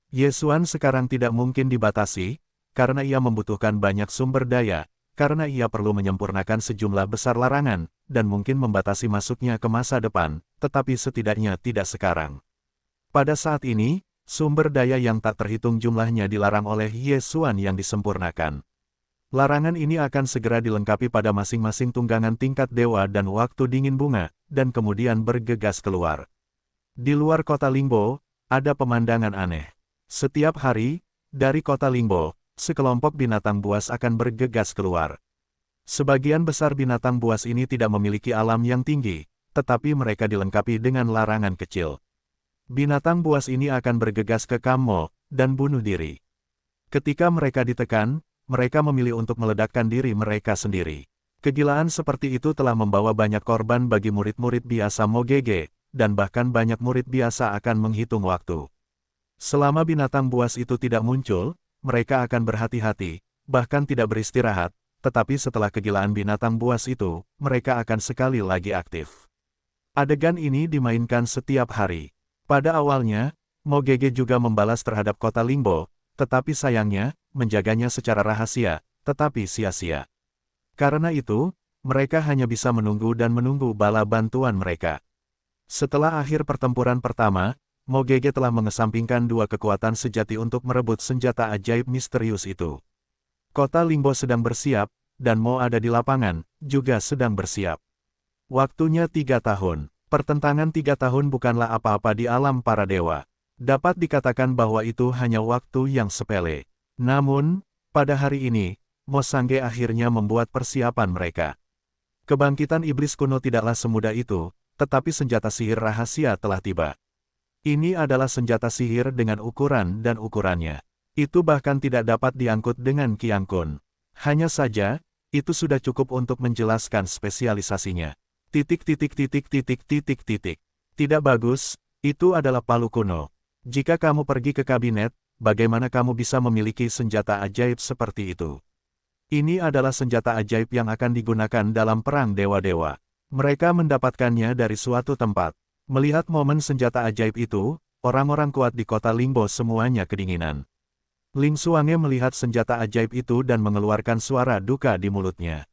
Ye Xuan sekarang tidak mungkin dibatasi, karena ia membutuhkan banyak sumber daya, karena ia perlu menyempurnakan sejumlah besar larangan, dan mungkin membatasi masuknya ke masa depan, tetapi setidaknya tidak sekarang. Pada saat ini, sumber daya yang tak terhitung jumlahnya dilarang oleh Ye Xuan yang disempurnakan. Larangan ini akan segera dilengkapi pada masing-masing tunggangan tingkat dewa dan waktu dingin bunga, dan kemudian bergegas keluar. Di luar kota Lingbo, ada pemandangan aneh. Setiap hari, dari kota Lingbo, sekelompok binatang buas akan bergegas keluar. Sebagian besar binatang buas ini tidak memiliki alam yang tinggi, tetapi mereka dilengkapi dengan larangan kecil. Binatang buas ini akan bergegas ke Kammo, dan bunuh diri. Ketika mereka ditekan, mereka memilih untuk meledakkan diri mereka sendiri. Kegilaan seperti itu telah membawa banyak korban bagi murid-murid biasa Mo Gege, dan bahkan banyak murid biasa akan menghitung waktu. Selama binatang buas itu tidak muncul, mereka akan berhati-hati, bahkan tidak beristirahat, tetapi setelah kegilaan binatang buas itu, mereka akan sekali lagi aktif. Adegan ini dimainkan setiap hari. Pada awalnya, Mo Gege juga membalas terhadap kota Lingbo, tetapi sayangnya, menjaganya secara rahasia, tetapi sia-sia. Karena itu, mereka hanya bisa menunggu dan menunggu bala bantuan mereka. Setelah akhir pertempuran pertama, Mo Gege telah mengesampingkan dua kekuatan sejati untuk merebut senjata ajaib misterius itu. Kota Lingbo sedang bersiap, dan Mo ada di lapangan, juga sedang bersiap. Waktunya 3 tahun. Pertentangan 3 tahun bukanlah apa-apa di alam para dewa. Dapat dikatakan bahwa itu hanya waktu yang sepele. Namun, pada hari ini, Mo Sangge akhirnya membuat persiapan mereka. Kebangkitan iblis kuno tidaklah semudah itu, tetapi senjata sihir rahasia telah tiba. Ini adalah senjata sihir dengan ukuran dan ukurannya. Itu bahkan tidak dapat diangkut dengan Qiang Kun. Hanya saja, itu sudah cukup untuk menjelaskan spesialisasinya. Tidak bagus. Itu adalah palu kuno. Jika kamu pergi ke kabinet, bagaimana kamu bisa memiliki senjata ajaib seperti itu? Ini adalah senjata ajaib yang akan digunakan dalam perang dewa-dewa. Mereka mendapatkannya dari suatu tempat. Melihat momen senjata ajaib itu, orang-orang kuat di kota Lingbo semuanya kedinginan. Ling Xuange melihat senjata ajaib itu dan mengeluarkan suara duka di mulutnya.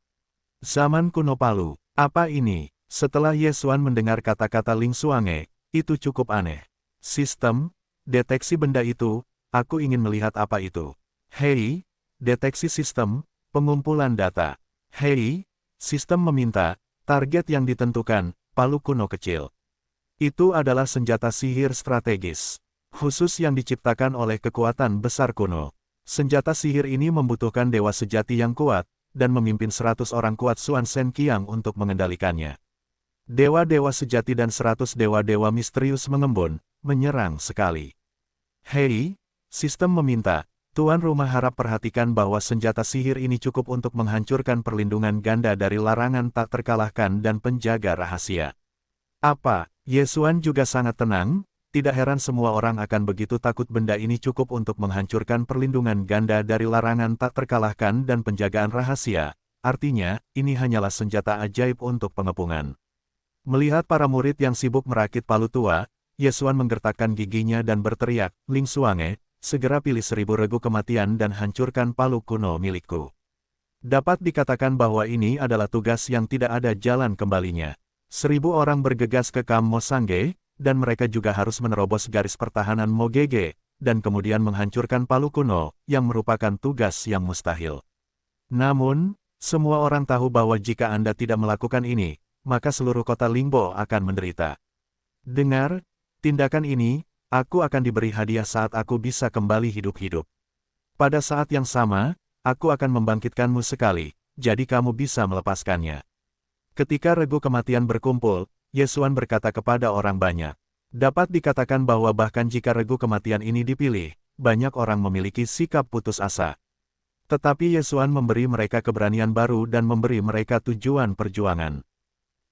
Zaman kuno palu, apa ini? Setelah Ye Xuan mendengar kata-kata Ling Xuange, itu cukup aneh. Sistem, deteksi benda itu, aku ingin melihat apa itu. Hei, deteksi sistem, pengumpulan data. Hei, sistem meminta, target yang ditentukan, palu kuno kecil. Itu adalah senjata sihir strategis, khusus yang diciptakan oleh kekuatan besar kuno. Senjata sihir ini membutuhkan dewa sejati yang kuat, dan memimpin 100 orang kuat Xuan Shen Qiang untuk mengendalikannya. Dewa-dewa sejati dan 100 dewa-dewa misterius mengembun, menyerang sekali. Hei, sistem meminta, Tuan Rumah harap perhatikan bahwa senjata sihir ini cukup untuk menghancurkan perlindungan ganda dari larangan tak terkalahkan dan penjaga rahasia. Apa? Ye Xuan juga sangat tenang, tidak heran semua orang akan begitu takut benda ini cukup untuk menghancurkan perlindungan ganda dari larangan tak terkalahkan dan penjagaan rahasia, artinya, ini hanyalah senjata ajaib untuk pengepungan. Melihat para murid yang sibuk merakit palu tua, Ye Xuan menggertakkan giginya dan berteriak, Ling Xuange, segera pilih 1000 regu kematian dan hancurkan palu kuno milikku. Dapat dikatakan bahwa ini adalah tugas yang tidak ada jalan kembalinya. 1000 orang bergegas ke Kam Mo Sangge, dan mereka juga harus menerobos garis pertahanan Mo Gege, dan kemudian menghancurkan palu kuno, yang merupakan tugas yang mustahil. Namun, semua orang tahu bahwa jika Anda tidak melakukan ini, maka seluruh kota Lingbo akan menderita. Dengar, tindakan ini, aku akan diberi hadiah saat aku bisa kembali hidup-hidup. Pada saat yang sama, aku akan membangkitkanmu sekali, jadi kamu bisa melepaskannya. Ketika regu kematian berkumpul, Ye Xuan berkata kepada orang banyak. Dapat dikatakan bahwa bahkan jika regu kematian ini dipilih, banyak orang memiliki sikap putus asa. Tetapi Ye Xuan memberi mereka keberanian baru dan memberi mereka tujuan perjuangan.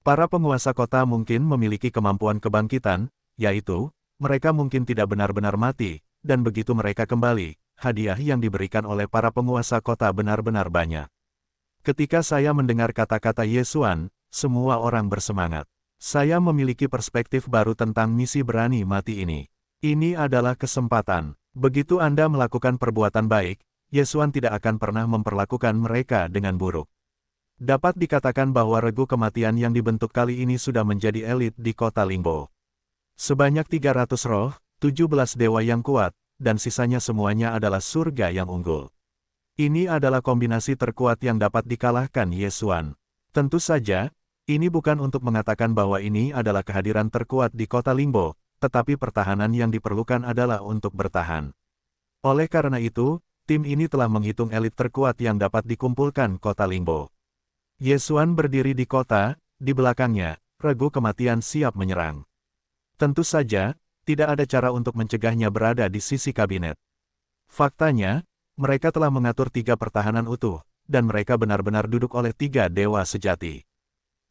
Para penguasa kota mungkin memiliki kemampuan kebangkitan, yaitu, mereka mungkin tidak benar-benar mati, dan begitu mereka kembali, hadiah yang diberikan oleh para penguasa kota benar-benar banyak. Ketika saya mendengar kata-kata Ye Xuan, semua orang bersemangat. Saya memiliki perspektif baru tentang misi berani mati ini. Ini adalah kesempatan. Begitu Anda melakukan perbuatan baik, Ye Xuan tidak akan pernah memperlakukan mereka dengan buruk. Dapat dikatakan bahwa regu kematian yang dibentuk kali ini sudah menjadi elit di kota Lingbo. Sebanyak 300 roh, 17 dewa yang kuat, dan sisanya semuanya adalah surga yang unggul. Ini adalah kombinasi terkuat yang dapat dikalahkan Ye Xuan. Tentu saja, ini bukan untuk mengatakan bahwa ini adalah kehadiran terkuat di kota Lingbo, tetapi pertahanan yang diperlukan adalah untuk bertahan. Oleh karena itu, tim ini telah menghitung elit terkuat yang dapat dikumpulkan kota Lingbo. Ye Xuan berdiri di kota, di belakangnya, regu kematian siap menyerang. Tentu saja, tidak ada cara untuk mencegahnya berada di sisi kabinet. Faktanya, mereka telah mengatur 3 pertahanan utuh, dan mereka benar-benar duduk oleh 3 dewa sejati.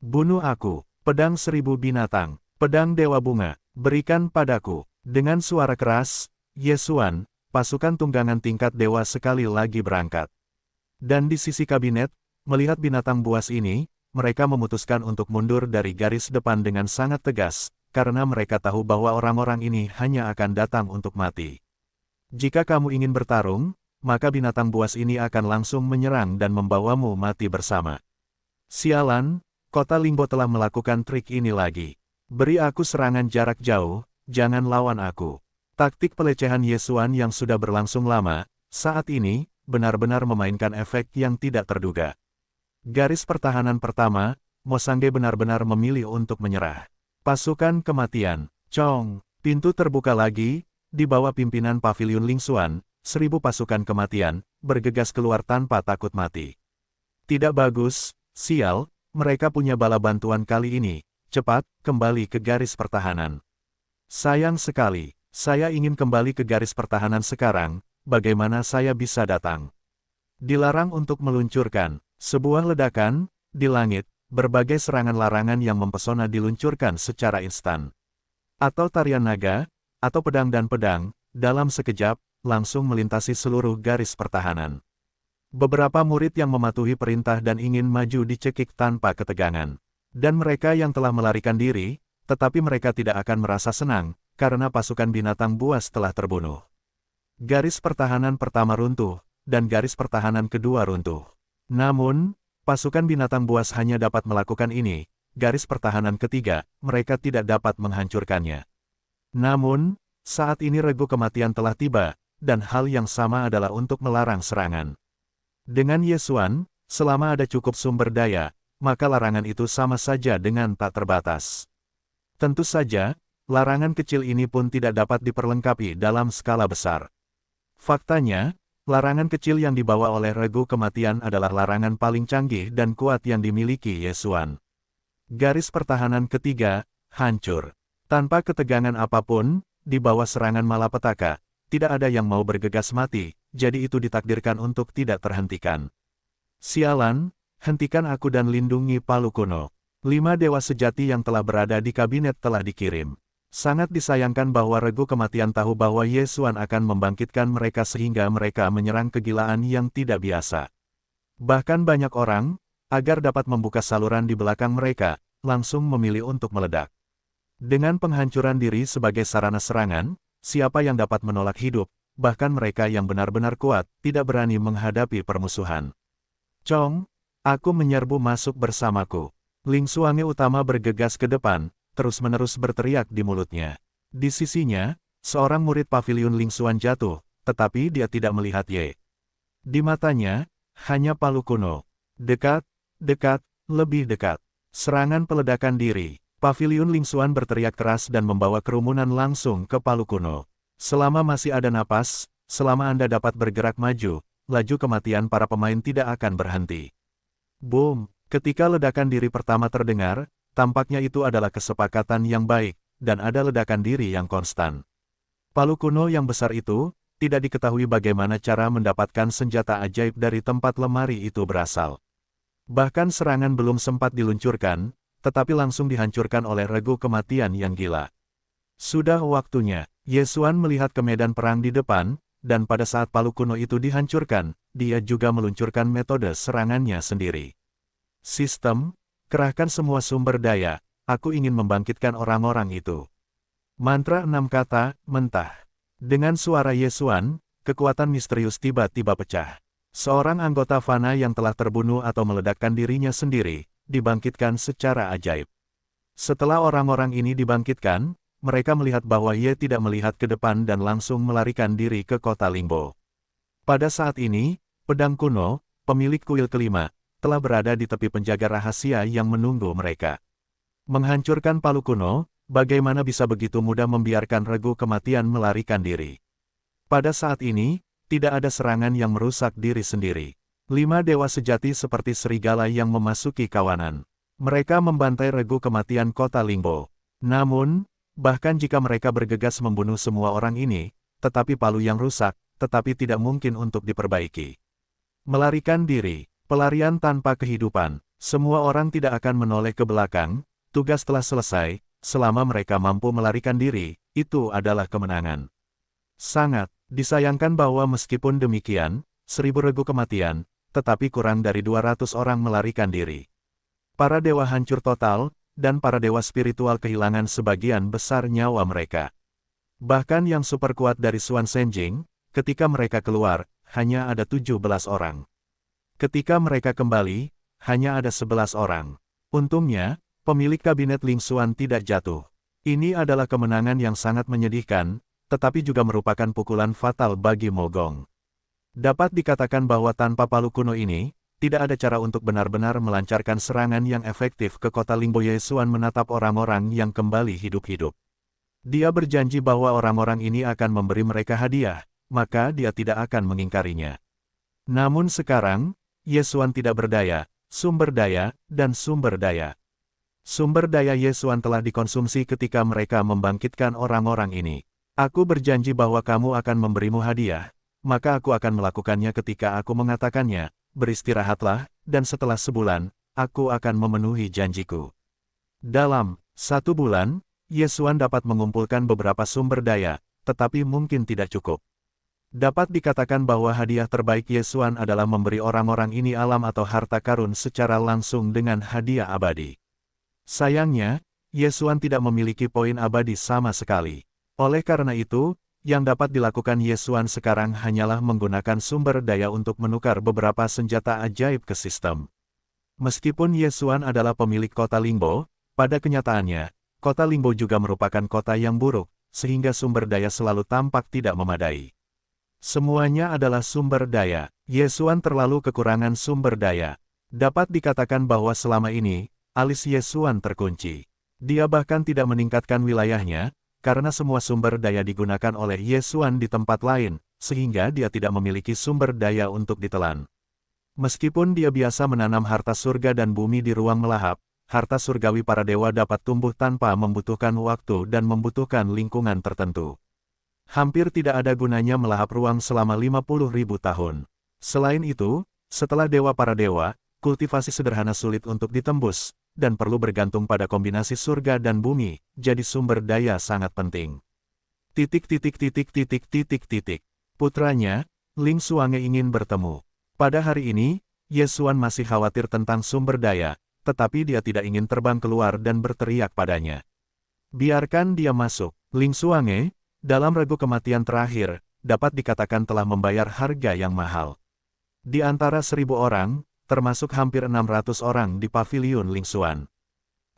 Bunuh aku, pedang 1000 binatang, pedang dewa bunga, berikan padaku. Dengan suara keras, Ye Xuan, pasukan tunggangan tingkat dewa sekali lagi berangkat. Dan di sisi kabinet, melihat binatang buas ini, mereka memutuskan untuk mundur dari garis depan dengan sangat tegas, karena mereka tahu bahwa orang-orang ini hanya akan datang untuk mati. Jika kamu ingin bertarung, maka binatang buas ini akan langsung menyerang dan membawamu mati bersama. Sialan, kota Lingbo telah melakukan trik ini lagi. Beri aku serangan jarak jauh, jangan lawan aku. Taktik pelecehan Ye Xuan yang sudah berlangsung lama, saat ini, benar-benar memainkan efek yang tidak terduga. Garis pertahanan pertama, Mo Sangge benar-benar memilih untuk menyerah. Pasukan kematian, Chong, pintu terbuka lagi, di bawah pimpinan pavilion Ling Xuan, 1000 pasukan kematian, bergegas keluar tanpa takut mati. Tidak bagus, sial, mereka punya bala bantuan kali ini, cepat, kembali ke garis pertahanan. Sayang sekali, saya ingin kembali ke garis pertahanan sekarang, bagaimana saya bisa datang? Dilarang untuk meluncurkan, sebuah ledakan, di langit, berbagai serangan larangan yang mempesona diluncurkan secara instan. atau tarian naga, atau pedang dan pedang, dalam sekejap, langsung melintasi seluruh garis pertahanan. Beberapa murid yang mematuhi perintah dan ingin maju dicekik tanpa ketegangan. Dan mereka yang telah melarikan diri, tetapi mereka tidak akan merasa senang, karena pasukan binatang buas telah terbunuh. Garis pertahanan pertama runtuh, dan garis pertahanan kedua runtuh. Namun, pasukan binatang buas hanya dapat melakukan ini, garis pertahanan ketiga, mereka tidak dapat menghancurkannya. Namun, saat ini regu kematian telah tiba, dan hal yang sama adalah untuk melarang serangan. Dengan Yesuan, selama ada cukup sumber daya, maka larangan itu sama saja dengan tak terbatas. Tentu saja, larangan kecil ini pun tidak dapat diperlengkapi dalam skala besar. Faktanya, larangan kecil yang dibawa oleh regu kematian adalah larangan paling canggih dan kuat yang dimiliki Yesuan. Garis pertahanan ketiga, hancur. Tanpa ketegangan apapun, di bawah serangan malapetaka, tidak ada yang mau bergegas mati, jadi itu ditakdirkan untuk tidak terhentikan. Sialan, hentikan aku dan lindungi Palu Kuno. 5 dewa sejati yang telah berada di kabinet telah dikirim. Sangat disayangkan bahwa regu kematian tahu bahwa Yesuan akan membangkitkan mereka sehingga mereka menyerang kegilaan yang tidak biasa. Bahkan banyak orang, agar dapat membuka saluran di belakang mereka, langsung memilih untuk meledak. Dengan penghancuran diri sebagai sarana serangan, siapa yang dapat menolak hidup, bahkan mereka yang benar-benar kuat, tidak berani menghadapi permusuhan. Chong, aku menyerbu masuk bersamaku. Ling Xuange utama bergegas ke depan, terus-menerus berteriak di mulutnya. Di sisinya, seorang murid pavilion Ling Xuan jatuh, tetapi dia tidak melihat Ye. Di matanya, hanya Palu Kuno. Dekat, dekat, lebih dekat. Serangan peledakan diri. Pavilion Ling Xuan berteriak keras dan membawa kerumunan langsung ke Palu Kuno. Selama masih ada napas, selama Anda dapat bergerak maju, laju kematian para pemain tidak akan berhenti. Boom! Ketika ledakan diri pertama terdengar, tampaknya itu adalah kesepakatan yang baik, dan ada ledakan diri yang konstan. Palu kuno yang besar itu, tidak diketahui bagaimana cara mendapatkan senjata ajaib dari tempat lemari itu berasal. Bahkan serangan belum sempat diluncurkan, tetapi langsung dihancurkan oleh regu kematian yang gila. Sudah waktunya, Yesuan melihat ke medan perang di depan, dan pada saat Palu kuno itu dihancurkan, dia juga meluncurkan metode serangannya sendiri. Sistem, kerahkan semua sumber daya, aku ingin membangkitkan orang-orang itu. Mantra 6 kata, mentah. Dengan suara Yesuan, kekuatan misterius tiba-tiba pecah. Seorang anggota Fana yang telah terbunuh atau meledakkan dirinya sendiri, dibangkitkan secara ajaib. Setelah orang-orang ini dibangkitkan, mereka melihat bahwa Ye tidak melihat ke depan dan langsung melarikan diri ke kota Lingbo. Pada saat ini, pedang kuno, pemilik kuil kelima, telah berada di tepi penjaga rahasia yang menunggu mereka. Menghancurkan Palu kuno, bagaimana bisa begitu mudah membiarkan regu kematian melarikan diri? Pada saat ini, tidak ada serangan yang merusak diri sendiri. 5 dewa sejati seperti serigala yang memasuki kawanan. Mereka membantai regu kematian kota Lingbo. Namun, bahkan jika mereka bergegas membunuh semua orang ini, tetapi palu yang rusak, tetapi tidak mungkin untuk diperbaiki. Melarikan diri. Pelarian tanpa kehidupan. Semua orang tidak akan menoleh ke belakang, tugas telah selesai, selama mereka mampu melarikan diri, itu adalah kemenangan. Sangat disayangkan bahwa meskipun demikian, 1000 regu kematian, tetapi kurang dari 200 orang melarikan diri. Para dewa hancur total, dan para dewa spiritual kehilangan sebagian besar nyawa mereka. Bahkan yang super kuat dari Xuan Zhenjing, ketika mereka keluar, hanya ada 17 orang. Ketika mereka kembali, hanya ada 11 orang. Untungnya, pemilik kabinet Ling Xuan tidak jatuh. Ini adalah kemenangan yang sangat menyedihkan, tetapi juga merupakan pukulan fatal bagi Mogong. Dapat dikatakan bahwa tanpa palu kuno ini, tidak ada cara untuk benar-benar melancarkan serangan yang efektif ke kota Lingbo. Yesuan menatap orang-orang yang kembali hidup-hidup. Dia berjanji bahwa orang-orang ini akan memberi mereka hadiah, maka dia tidak akan mengingkarinya. Namun sekarang, Yesuan tidak berdaya, sumber daya, dan sumber daya. Sumber daya Yesuan telah dikonsumsi ketika mereka membangkitkan orang-orang ini. Aku berjanji bahwa kamu akan memberimu hadiah, maka aku akan melakukannya ketika aku mengatakannya, beristirahatlah, dan setelah sebulan, aku akan memenuhi janjiku. Dalam 1 bulan, Yesuan dapat mengumpulkan beberapa sumber daya, tetapi mungkin tidak cukup. Dapat dikatakan bahwa hadiah terbaik Yesuan adalah memberi orang-orang ini alam atau harta karun secara langsung dengan hadiah abadi. Sayangnya, Yesuan tidak memiliki poin abadi sama sekali. Oleh karena itu, yang dapat dilakukan Yesuan sekarang hanyalah menggunakan sumber daya untuk menukar beberapa senjata ajaib ke sistem. Meskipun Yesuan adalah pemilik kota Lingbo, pada kenyataannya, kota Lingbo juga merupakan kota yang buruk, sehingga sumber daya selalu tampak tidak memadai. Semuanya adalah sumber daya. Yesuan terlalu kekurangan sumber daya. Dapat dikatakan bahwa selama ini, alis Yesuan terkunci. Dia bahkan tidak meningkatkan wilayahnya, karena semua sumber daya digunakan oleh Yesuan di tempat lain, sehingga dia tidak memiliki sumber daya untuk ditelan. Meskipun dia biasa menanam harta surga dan bumi di ruang melahap, harta surgawi para dewa dapat tumbuh tanpa membutuhkan waktu dan membutuhkan lingkungan tertentu. Hampir tidak ada gunanya melahap ruang selama 50.000 tahun. Selain itu, setelah dewa para dewa, kultivasi sederhana sulit untuk ditembus, dan perlu bergantung pada kombinasi surga dan bumi, jadi sumber daya sangat penting. Putranya, Ling Xuange ingin bertemu. Pada hari ini, Yesuan masih khawatir tentang sumber daya, tetapi dia tidak ingin terbang keluar dan berteriak padanya. Biarkan dia masuk. Ling Xuange, dalam regu kematian terakhir, dapat dikatakan telah membayar harga yang mahal. Di antara 1.000 orang, termasuk hampir 600 orang di paviliun Lingxuan.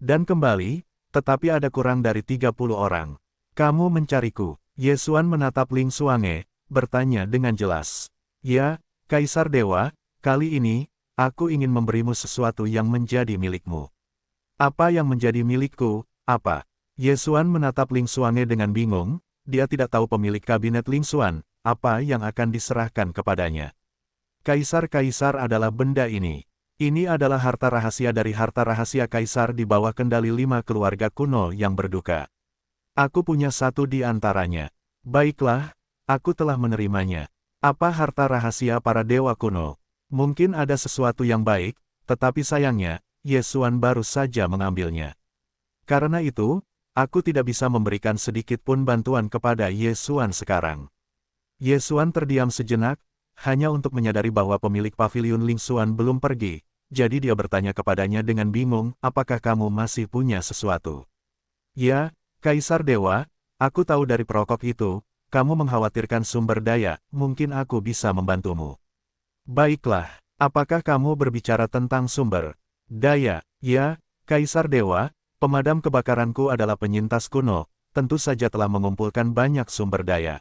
Dan kembali, tetapi ada kurang dari 30 orang. Kamu mencariku. Yesuan menatap Ling Xuange, bertanya dengan jelas. Ya, Kaisar Dewa, kali ini, aku ingin memberimu sesuatu yang menjadi milikmu. Apa yang menjadi milikku, apa? Yesuan menatap Ling Xuange dengan bingung. Dia tidak tahu pemilik kabinet Lingxuan, apa yang akan diserahkan kepadanya. Kaisar-kaisar adalah benda ini. Ini adalah harta rahasia dari harta rahasia kaisar di bawah kendali 5 keluarga kuno yang berduka. Aku punya satu di antaranya. Baiklah, aku telah menerimanya. Apa harta rahasia para dewa kuno? Mungkin ada sesuatu yang baik, tetapi sayangnya, Yesuan baru saja mengambilnya. Karena itu, aku tidak bisa memberikan sedikit pun bantuan kepada Yesuan sekarang. Yesuan terdiam sejenak, hanya untuk menyadari bahwa pemilik paviliun Lingxuan belum pergi, jadi dia bertanya kepadanya dengan bingung, apakah kamu masih punya sesuatu? Ya, Kaisar Dewa, aku tahu dari perokok itu, kamu mengkhawatirkan sumber daya, mungkin aku bisa membantumu. Baiklah, apakah kamu berbicara tentang sumber daya? Ya, Kaisar Dewa, pemadam kebakaranku adalah penyintas kuno, tentu saja telah mengumpulkan banyak sumber daya.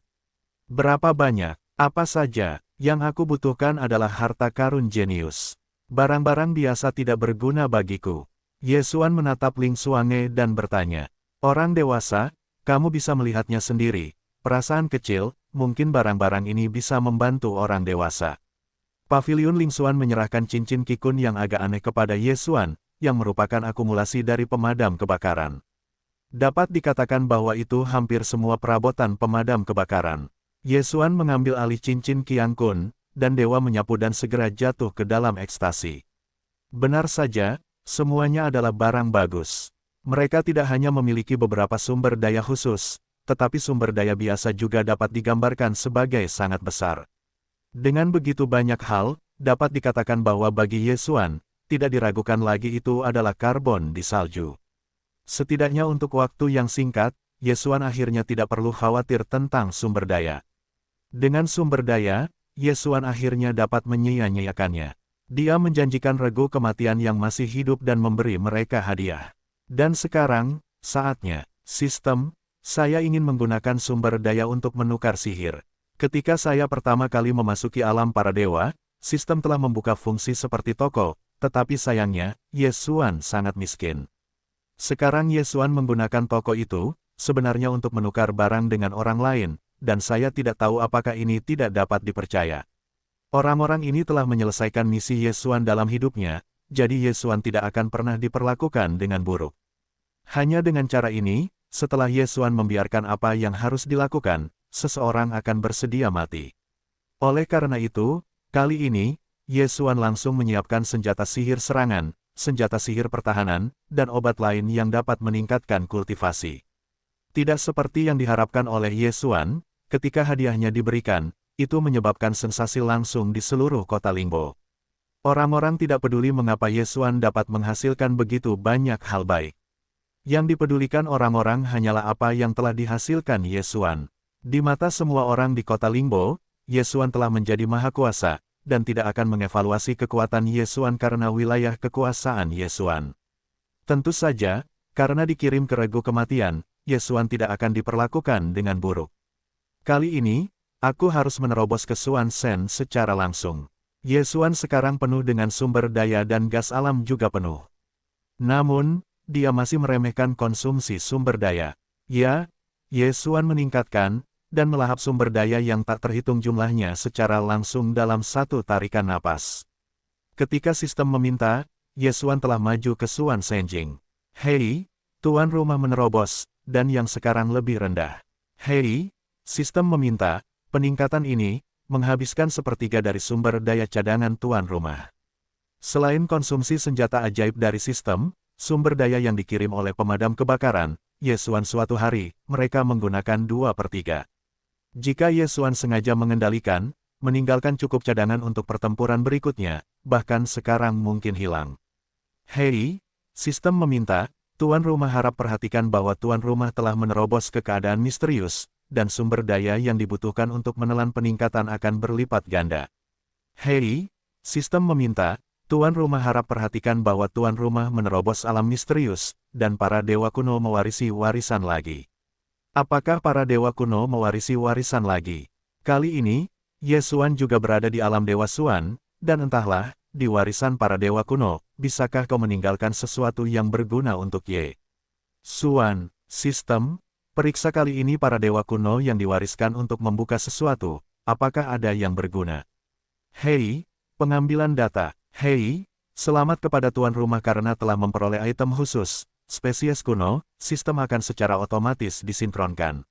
Berapa banyak? Apa saja? Yang aku butuhkan adalah harta karun jenius. Barang-barang biasa tidak berguna bagiku. Yesuan menatap Ling Xuange dan bertanya. Orang dewasa, kamu bisa melihatnya sendiri. Perasaan kecil, mungkin barang-barang ini bisa membantu orang dewasa. Paviliun Lingxuan menyerahkan cincin kikun yang agak aneh kepada Yesuan, yang merupakan akumulasi dari pemadam kebakaran. Dapat dikatakan bahwa itu hampir semua perabotan pemadam kebakaran. Yesuan mengambil alih cincin Qiang Kun, dan dewa menyapu dan segera jatuh ke dalam ekstasi. Benar saja, semuanya adalah barang bagus. Mereka tidak hanya memiliki beberapa sumber daya khusus, tetapi sumber daya biasa juga dapat digambarkan sebagai sangat besar. Dengan begitu banyak hal, dapat dikatakan bahwa bagi Yesuan, tidak diragukan lagi itu adalah karbon di salju. Setidaknya untuk waktu yang singkat, Yesuan akhirnya tidak perlu khawatir tentang sumber daya. Dengan sumber daya, Yesuan akhirnya dapat menyia-nyiakannya. Dia menjanjikan regu kematian yang masih hidup dan memberi mereka hadiah. Dan sekarang, saatnya, sistem, saya ingin menggunakan sumber daya untuk menukar sihir. Ketika saya pertama kali memasuki alam para dewa, sistem telah membuka fungsi seperti toko, tetapi sayangnya, Yesuan sangat miskin. Sekarang Yesuan menggunakan toko itu, sebenarnya untuk menukar barang dengan orang lain, dan saya tidak tahu apakah ini tidak dapat dipercaya. Orang-orang ini telah menyelesaikan misi Yesuan dalam hidupnya, jadi Yesuan tidak akan pernah diperlakukan dengan buruk. Hanya dengan cara ini, setelah Yesuan membiarkan apa yang harus dilakukan, seseorang akan bersedia mati. Oleh karena itu, kali ini, Yesuan langsung menyiapkan senjata sihir serangan, senjata sihir pertahanan, dan obat lain yang dapat meningkatkan kultivasi. Tidak seperti yang diharapkan oleh Ye Xuan, ketika hadiahnya diberikan, itu menyebabkan sensasi langsung di seluruh kota Lingbo. Orang-orang tidak peduli mengapa Ye Xuan dapat menghasilkan begitu banyak hal baik. Yang dipedulikan orang-orang hanyalah apa yang telah dihasilkan Ye Xuan. Di mata semua orang di kota Lingbo, Ye Xuan telah menjadi maha kuasa, dan tidak akan mengevaluasi kekuatan Ye Xuan karena wilayah kekuasaan Ye Xuan. Tentu saja, karena dikirim ke regu kematian, Ye Xuan tidak akan diperlakukan dengan buruk. Kali ini, aku harus menerobos ke Xuan Shen secara langsung. Ye Xuan sekarang penuh dengan sumber daya dan gas alam juga penuh. Namun, dia masih meremehkan konsumsi sumber daya. Ya, Ye Xuan meningkatkan, dan melahap sumber daya yang tak terhitung jumlahnya secara langsung dalam satu tarikan napas. Ketika sistem meminta, Ye Xuan telah maju ke Xuan Shenjing. Hei, tuan rumah menerobos, dan yang sekarang lebih rendah. Hei, sistem meminta, peningkatan ini, menghabiskan sepertiga dari sumber daya cadangan tuan rumah. Selain konsumsi senjata ajaib dari sistem, sumber daya yang dikirim oleh pemadam kebakaran, Ye Xuan suatu hari, mereka menggunakan 2/3. Jika Ye Xuan sengaja mengendalikan, meninggalkan cukup cadangan untuk pertempuran berikutnya, bahkan sekarang mungkin hilang. Hei, sistem meminta, tuan rumah harap perhatikan bahwa tuan rumah telah menerobos ke keadaan misterius, dan sumber daya yang dibutuhkan untuk menelan peningkatan akan berlipat ganda. Hei, sistem meminta, tuan rumah harap perhatikan bahwa tuan rumah menerobos alam misterius, dan para dewa kuno mewarisi warisan lagi. Apakah para dewa kuno mewarisi warisan lagi? Kali ini, Ye Xuan juga berada di alam Dewa Xuan, dan entahlah, di warisan para dewa kuno, bisakah kau meninggalkan sesuatu yang berguna untuk Ye Xuan? Sistem, periksa kali ini para dewa kuno yang diwariskan untuk membuka sesuatu, apakah ada yang berguna? Hei, pengambilan data. Hei, selamat kepada tuan rumah karena telah memperoleh item khusus, spesies kuno, sistem akan secara otomatis disinkronkan.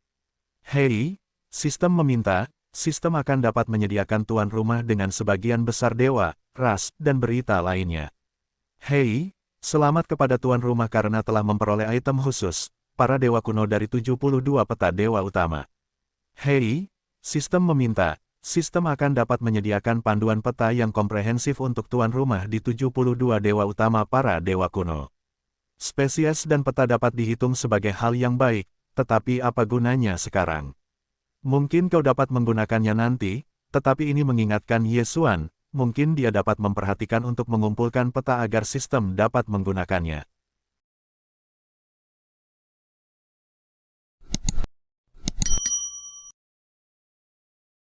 Hei, sistem meminta, sistem akan dapat menyediakan tuan rumah dengan sebagian besar dewa, ras, dan berita lainnya. Hei, selamat kepada tuan rumah karena telah memperoleh item khusus, para dewa kuno dari 72 peta dewa utama. Hei, sistem meminta, sistem akan dapat menyediakan panduan peta yang komprehensif untuk tuan rumah di 72 dewa utama para dewa kuno. Spesies dan peta dapat dihitung sebagai hal yang baik, tetapi apa gunanya sekarang? Mungkin kau dapat menggunakannya nanti, tetapi ini mengingatkan Ye Xuan, mungkin dia dapat memperhatikan untuk mengumpulkan peta agar sistem dapat menggunakannya.